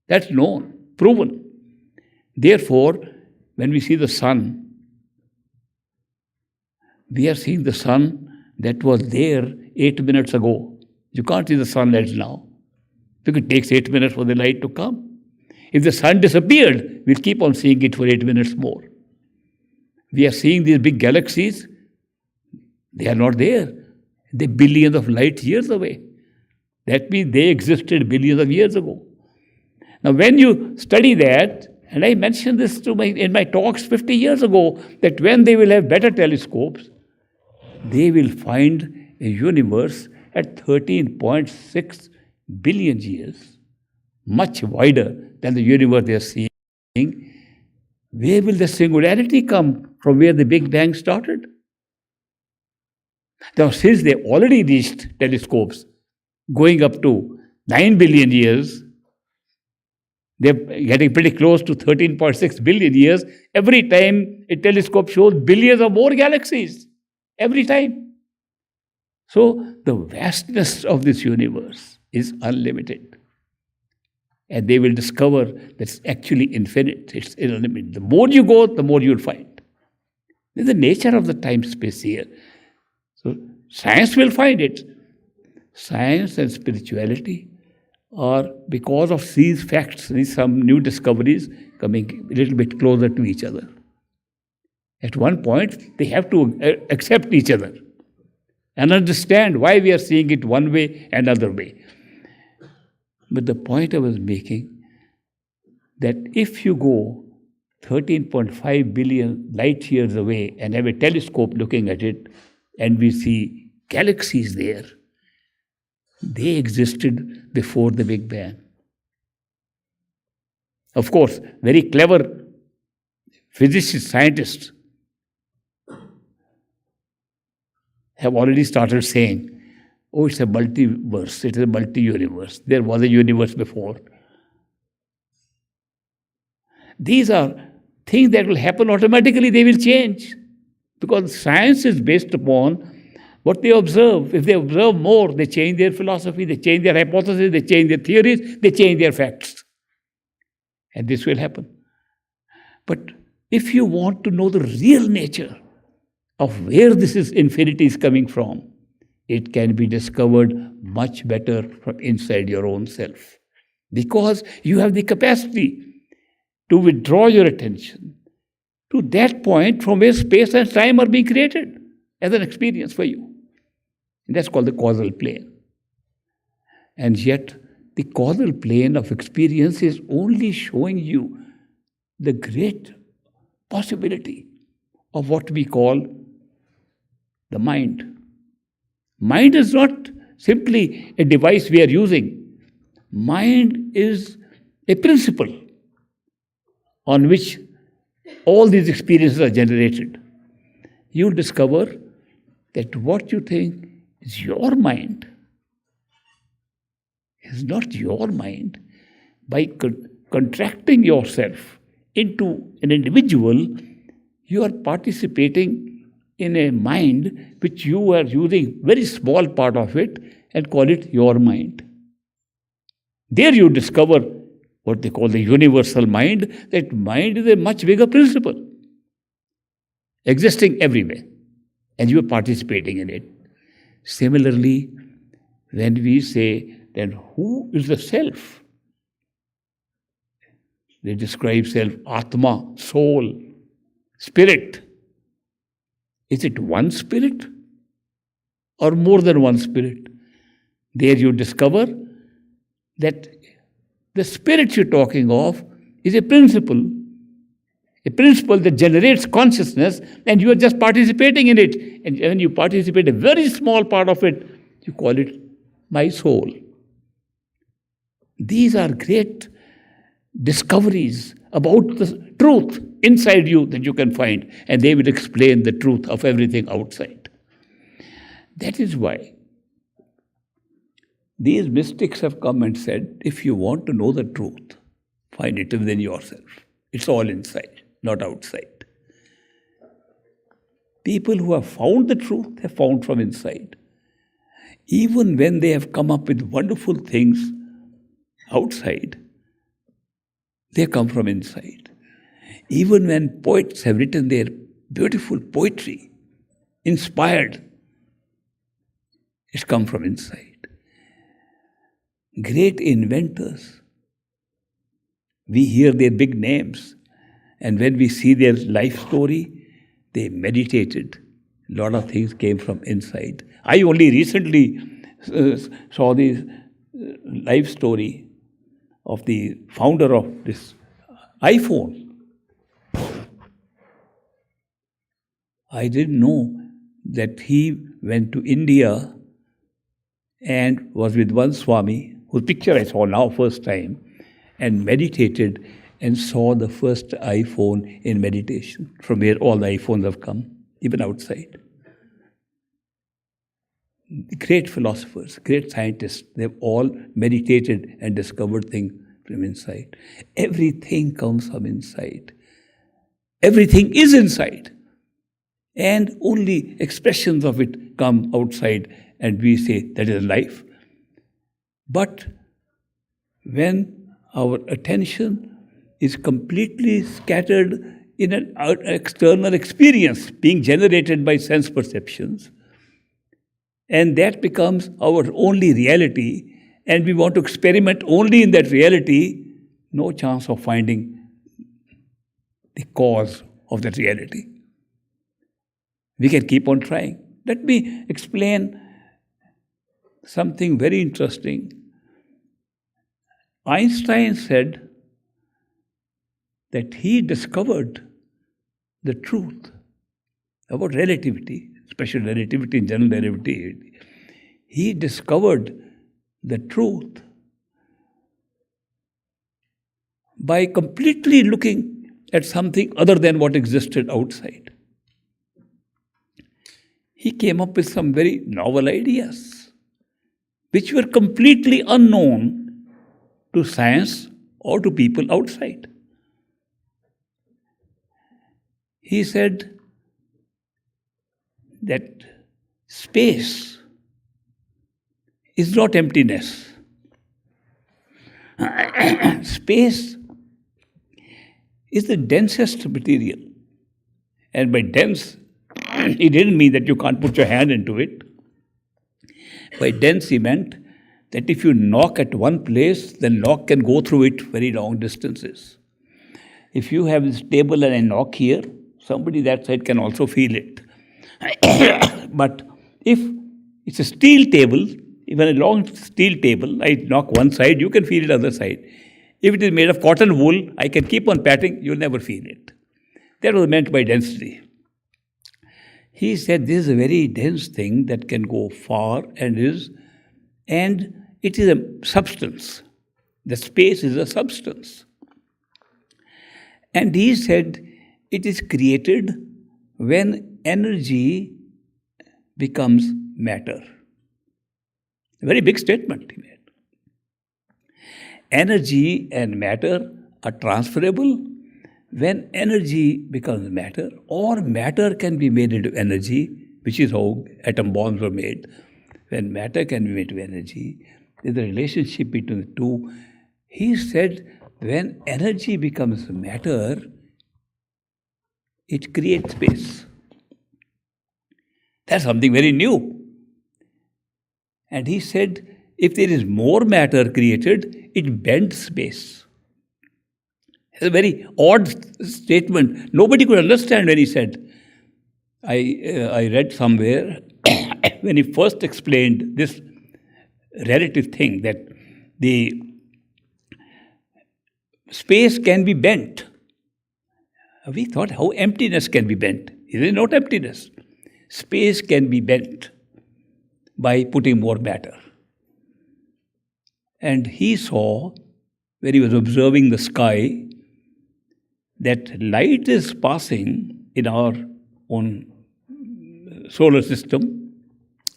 That's known, proven. Therefore, when we see the sun, we are seeing the sun that was there 8 minutes ago. You can't see the sunlight now, because it takes 8 minutes for the light to come. If the sun disappeared, we'll keep on seeing it for 8 minutes more. We are seeing these big galaxies. They are not there. They're billions of light years away. That means they existed billions of years ago. Now, when you study that, and I mentioned this in my talks 50 years ago, that when they will have better telescopes, they will find a universe at 13.6 billion years, much wider than the universe they are seeing. Where will the singularity come from where the Big Bang started? Now, since they already reached telescopes going up to 9 billion years, they're getting pretty close to 13.6 billion years. Every time a telescope shows billions of more galaxies. Every time. So the vastness of this universe is unlimited. And they will discover that it's actually infinite. It's unlimited. The more you go, the more you'll find. This is the nature of the time-space here. So science will find it. Science and spirituality are, because of these facts, some new discoveries coming a little bit closer to each other. At one point, they have to accept each other and understand why we are seeing it one way and another way. But the point I was making, that if you go 13.5 billion light years away and have a telescope looking at it, and we see galaxies there, they existed before the Big Bang. Of course, very clever physicists, scientists have already started saying, oh, it's a multiverse, it is a multi-universe. There was a universe before. These are things that will happen automatically, they will change. Because science is based upon what they observe. If they observe more, they change their philosophy, they change their hypotheses, they change their theories, they change their facts. And this will happen. But if you want to know the real nature of where this infinity is coming from, it can be discovered much better from inside your own self. Because you have the capacity to withdraw your attention to that point from where space and time are being created as an experience for you. And that's called the causal plane. And yet, the causal plane of experience is only showing you the great possibility of what we call the mind. Mind is not simply a device we are using. Mind is a principle on which all these experiences are generated. You'll discover that what you think is your mind is not your mind. By contracting yourself into an individual, you are participating in a mind which you are using very small part of it and call it your mind. There you discover what they call the universal mind, that mind is a much bigger principle, existing everywhere, and you are participating in it. Similarly, when we say, then who is the self? They describe self, Atma, soul, spirit. Is it one spirit or more than one spirit? There you discover that the spirit you're talking of is a principle, a principle that generates consciousness, and you are just participating in it. And when you participate a very small part of it, you call it my soul. These are great discoveries about the truth inside you that you can find, and they will explain the truth of everything outside. That is why these mystics have come and said, if you want to know the truth, find it within yourself. It's all inside, not outside. People who have found the truth have found from inside. Even when they have come up with wonderful things outside, they come from inside. Even when poets have written their beautiful poetry, inspired, it's come from inside. Great inventors, we hear their big names, and when we see their life story, they meditated. A lot of things came from inside. I only recently saw the life story of the founder of this iPhone. I didn't know that he went to India and was with one Swami, whose picture I saw now first time, and meditated and saw the first iPhone in meditation, from where all the iPhones have come, even outside. Great philosophers, great scientists, they've all meditated and discovered things from inside. Everything comes from inside. Everything is inside. And only expressions of it come outside, and we say that is life. But when our attention is completely scattered in an external experience being generated by sense perceptions, and that becomes our only reality, and we want to experiment only in that reality, no chance of finding the cause of that reality. We can keep on trying. Let me explain something very interesting. Einstein said that he discovered the truth about relativity, special relativity and general relativity. He discovered the truth by completely looking at something other than what existed outside. He came up with some very novel ideas, which were completely unknown to science or to people outside. He said that space is not emptiness. Space is the densest material. And by dense, he didn't mean that you can't put your hand into it. By dense, he meant that if you knock at one place, the knock can go through it very long distances. If you have this table and I knock here, somebody that side can also feel it. But if it's a steel table, even a long steel table, I knock one side, you can feel it other side. If it is made of cotton wool, I can keep on patting, you'll never feel it. That was meant by density. He said this is a very dense thing that can go far and it is a substance. The space is a substance. And he said it is created when energy becomes matter. A very big statement he made. Energy and matter are transferable when energy becomes matter, or matter can be made into energy, which is how atom bombs were made. When matter can be made into energy, there's a relationship between the two. He said when energy becomes matter, it creates space. That's something very new. And he said, if there is more matter created, it bends space. It's a very odd statement. Nobody could understand when he said. I read somewhere when he first explained this relative thing, that the space can be bent. We thought how emptiness can be bent. It is not emptiness. Space can be bent by putting more matter. And he saw, when he was observing the sky, that light is passing in our own solar system.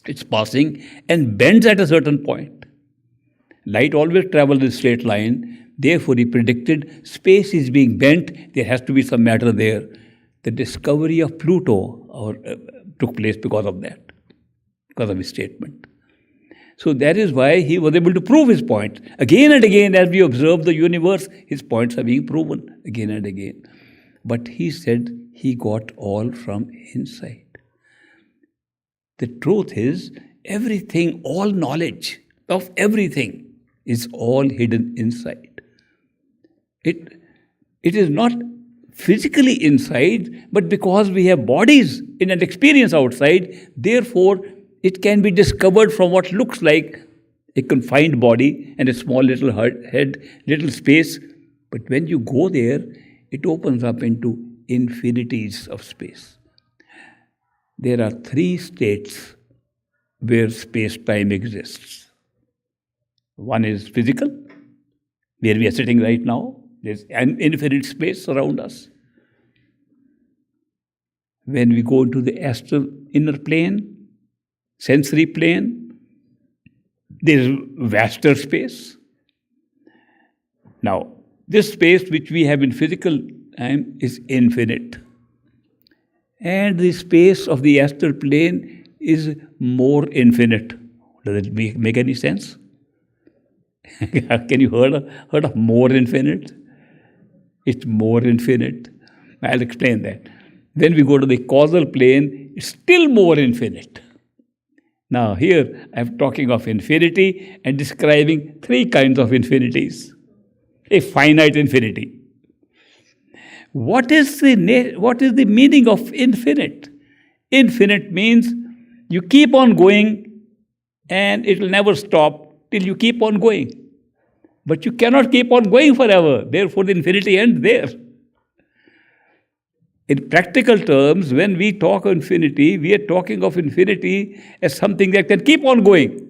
It's passing and bends at a certain point. Light always travels in a straight line. Therefore, he predicted space is being bent. There has to be some matter there. The discovery of Pluto took place because of that, because of his statement. So that is why he was able to prove his point. Again and again, as we observe the universe, his points are being proven again and again. But he said he got all from inside. The truth is, everything, all knowledge of everything is all hidden inside. It is not physically inside, but because we have bodies in an experience outside, therefore it can be discovered from what looks like a confined body and a small little head, little space. But when you go there, it opens up into infinities of space. There are 3 states where space-time exists. One is physical, where we are sitting right now. There's an infinite space around us. When we go into the astral inner plane, sensory plane, there's vaster space. Now, this space which we have in physical time is infinite. And the space of the astral plane is more infinite. Does it make any sense? Can you heard of more infinite? It's more infinite. I'll explain that. When we go to the causal plane, it's still more infinite. Now here, I'm talking of infinity and describing 3 kinds of infinities. A finite infinity. What is the meaning of infinite? Infinite means you keep on going and it will never stop till you keep on going. But you cannot keep on going forever. Therefore, the infinity ends there. In practical terms, when we talk of infinity, we are talking of infinity as something that can keep on going.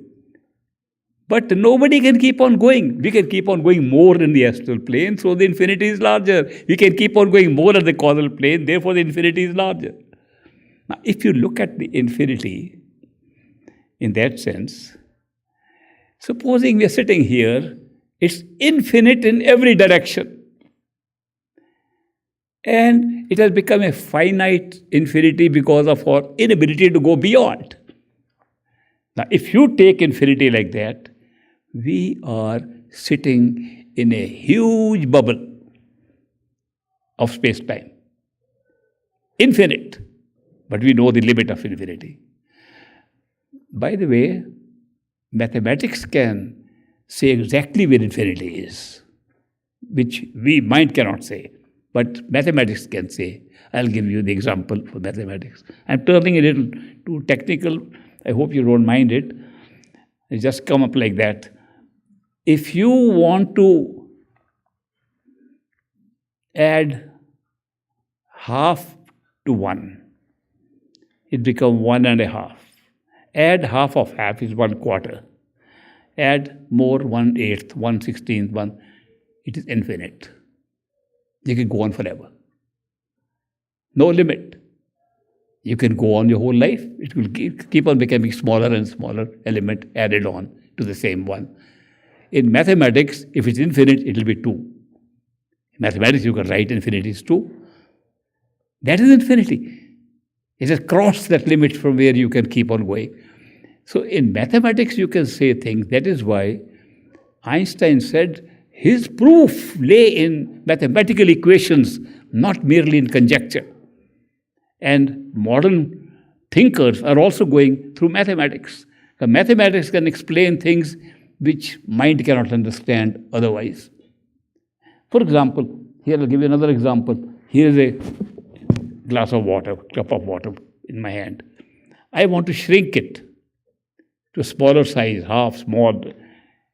But nobody can keep on going. We can keep on going more in the astral plane, so the infinity is larger. We can keep on going more at the causal plane, therefore the infinity is larger. Now, if you look at the infinity in that sense, supposing we are sitting here, it's infinite in every direction. And it has become a finite infinity because of our inability to go beyond. Now, if you take infinity like that, we are sitting in a huge bubble of space-time. Infinite. But we know the limit of infinity. By the way, mathematics can say exactly where infinity is, which mind cannot say. But mathematics can say. I'll give you the example for mathematics. I'm turning a little too technical. I hope you don't mind it. It just come up like that. If you want to add half to 1, it becomes 1.5. Add half of half is 1/4. Add more 1/8, 1/16, 1. It is infinite. You can go on forever. No limit. You can go on your whole life. It will keep on becoming smaller and smaller element added on to the same one. In mathematics, if it's infinite, it will be 2. In mathematics, you can write infinity is 2. That is infinity. It has crossed that limit from where you can keep on going. So in mathematics, you can say things. That is why Einstein said his proof lay in mathematical equations, not merely in conjecture. And modern thinkers are also going through mathematics. The mathematics can explain things which mind cannot understand otherwise. For example, here I'll give you another example. Here is a glass of water, cup of water in my hand. I want to shrink it to a smaller size, half small,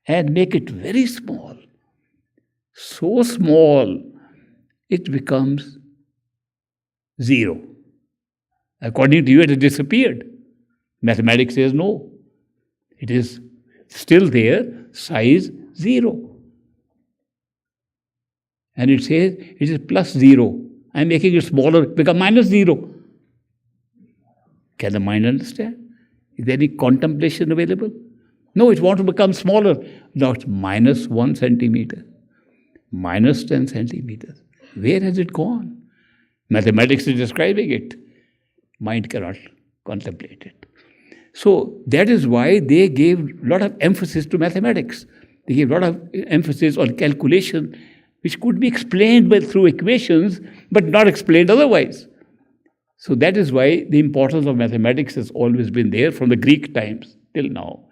and make it very small. So small, it becomes 0. According to you, it has disappeared. Mathematics says no. It is still there, size 0. And it says it is plus 0. I am making it smaller, become minus 0. Can the mind understand? Is there any contemplation available? No, it wants to become smaller. Now it's minus 1 centimeter, minus 10 centimeters. Where has it gone? Mathematics is describing it. Mind cannot contemplate it. So that is why they gave a lot of emphasis to mathematics. They gave a lot of emphasis on calculation, which could be explained through equations, but not explained otherwise. So that is why the importance of mathematics has always been there from the Greek times till now.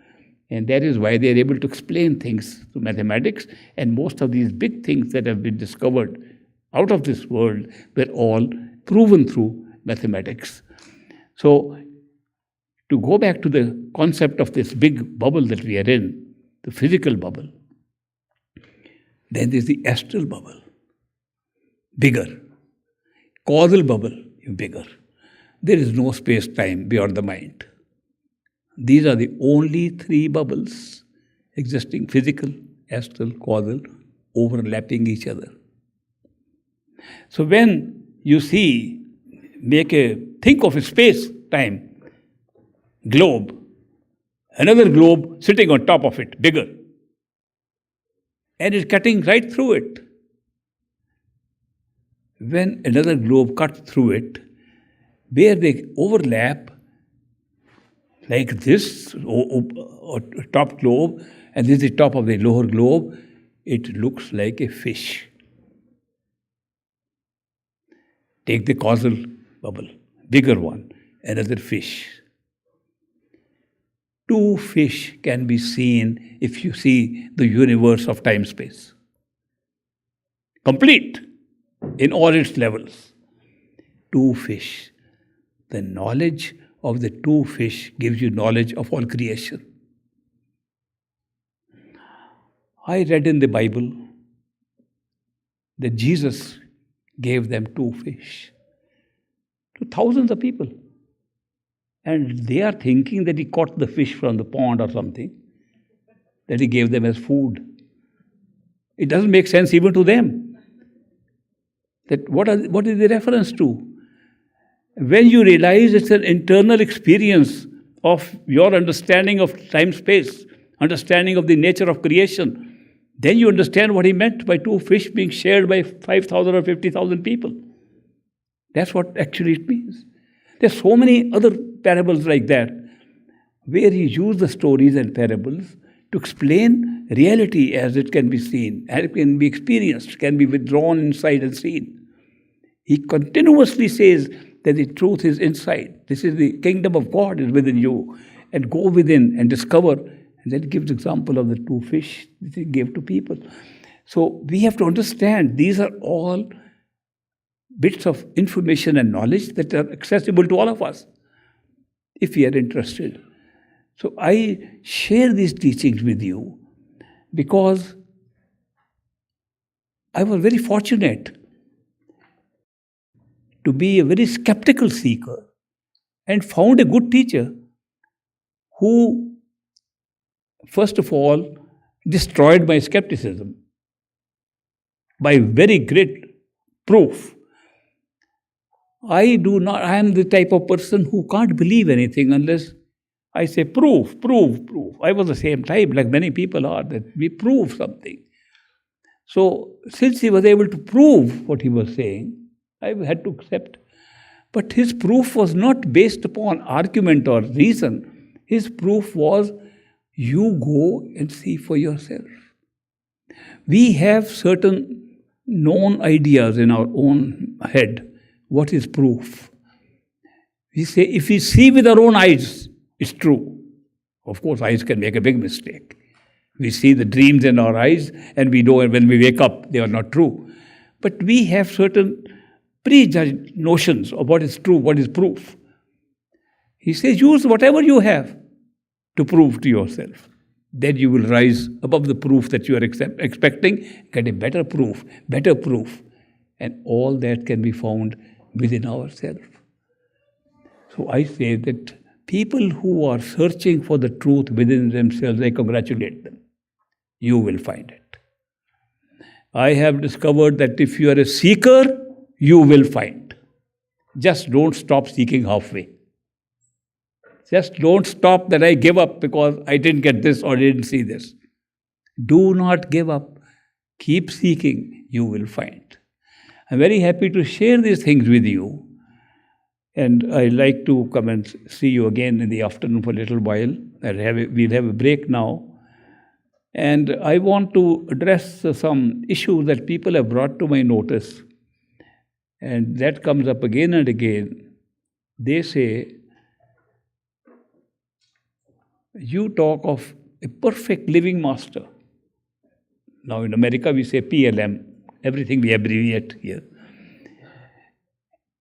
And that is why they are able to explain things through mathematics. And most of these big things that have been discovered out of this world were all proven through mathematics. So to go back to the concept of this big bubble that we are in, the physical bubble, then there's the astral bubble, bigger. Causal bubble, bigger. There is no space-time beyond the mind. These are the only 3 bubbles existing: physical, astral, causal, overlapping each other. So when you think of a space-time globe, another globe sitting on top of it, bigger, and it's cutting right through it. When another globe cuts through it, where they overlap, like this top globe, and this is the top of the lower globe, it looks like a fish. Take the causal bubble, bigger one, another fish. 2 fish can be seen if you see the universe of time-space. Complete in all its levels. 2 fish. The knowledge of the 2 fish gives you knowledge of all creation. I read in the Bible that Jesus gave them 2 fish to thousands of people. And they are thinking that he caught the fish from the pond or something, that he gave them as food. It doesn't make sense even to them. That what is the reference to? When you realize it's an internal experience of your understanding of time-space, understanding of the nature of creation, then you understand what he meant by 2 fish being shared by 5,000 or 50,000 people. That's what actually it means. There's so many other parables like that, where he used the stories and parables to explain reality as it can be seen, as it can be experienced, can be withdrawn inside and seen. He continuously says that the truth is inside. This is the kingdom of God is within you. And go within and discover. And that gives example of the 2 fish that he gave to people. So we have to understand these are all bits of information and knowledge that are accessible to all of us, if we are interested. So I share these teachings with you because I was very fortunate to be a very skeptical seeker and found a good teacher who, first of all, destroyed my skepticism by very great proof. I am the type of person who can't believe anything unless I say proof. I was the same type, like many people are, that we prove something. So, since he was able to prove what he was saying, I had to accept. But his proof was not based upon argument or reason. His proof was, you go and see for yourself. We have certain known ideas in our own head. What is proof? We say, if we see with our own eyes, it's true. Of course, eyes can make a big mistake. We see the dreams in our eyes, and we know when we wake up, they are not true. But we have certain prejudged notions of what is true, what is proof. He says, use whatever you have to prove to yourself. Then you will rise above the proof that you are expecting, get a better proof. And all that can be found within ourselves. So I say that people who are searching for the truth within themselves, I congratulate them. You will find it. I have discovered that if you are a seeker, you will find. Just don't stop seeking halfway. Just don't stop that I give up because I didn't get this or didn't see this. Do not give up. Keep seeking. You will find. I'm very happy to share these things with you. And I'd like to come and see you again in the afternoon for a little while. We'll have a break now. And I want to address some issues that people have brought to my notice. And that comes up again and again. They say, you talk of a perfect living master. Now in America we say PLM. Everything we abbreviate here.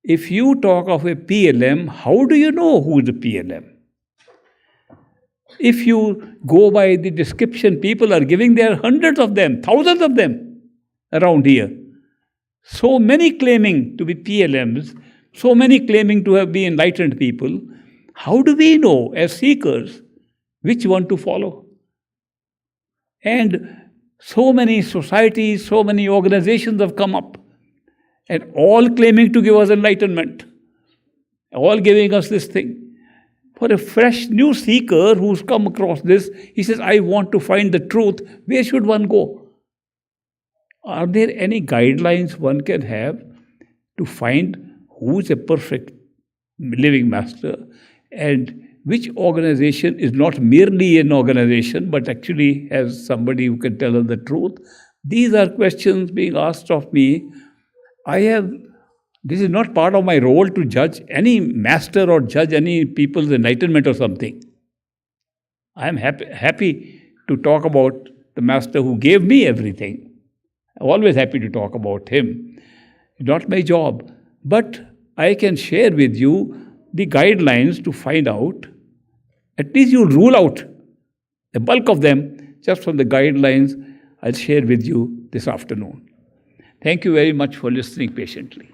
If you talk of a PLM, how do you know who is a PLM? If you go by the description people are giving, there are hundreds of them, thousands of them around here. So many claiming to be PLMs, so many claiming to have been enlightened people. How do we know as seekers which one to follow? And so many societies, so many organizations have come up and all claiming to give us enlightenment, all giving us this thing. For a fresh new seeker who's come across this, he says, I want to find the truth. Where should one go? Are there any guidelines one can have to find who is a perfect living master and which organization is not merely an organization but actually has somebody who can tell us the truth? These are questions being asked of me. This is not part of my role to judge any master or judge any people's enlightenment or something. I am happy to talk about the master who gave me everything. I'm always happy to talk about him. It's not my job. But I can share with you the guidelines to find out. At least you'll rule out the bulk of them just from the guidelines I'll share with you this afternoon. Thank you very much for listening patiently.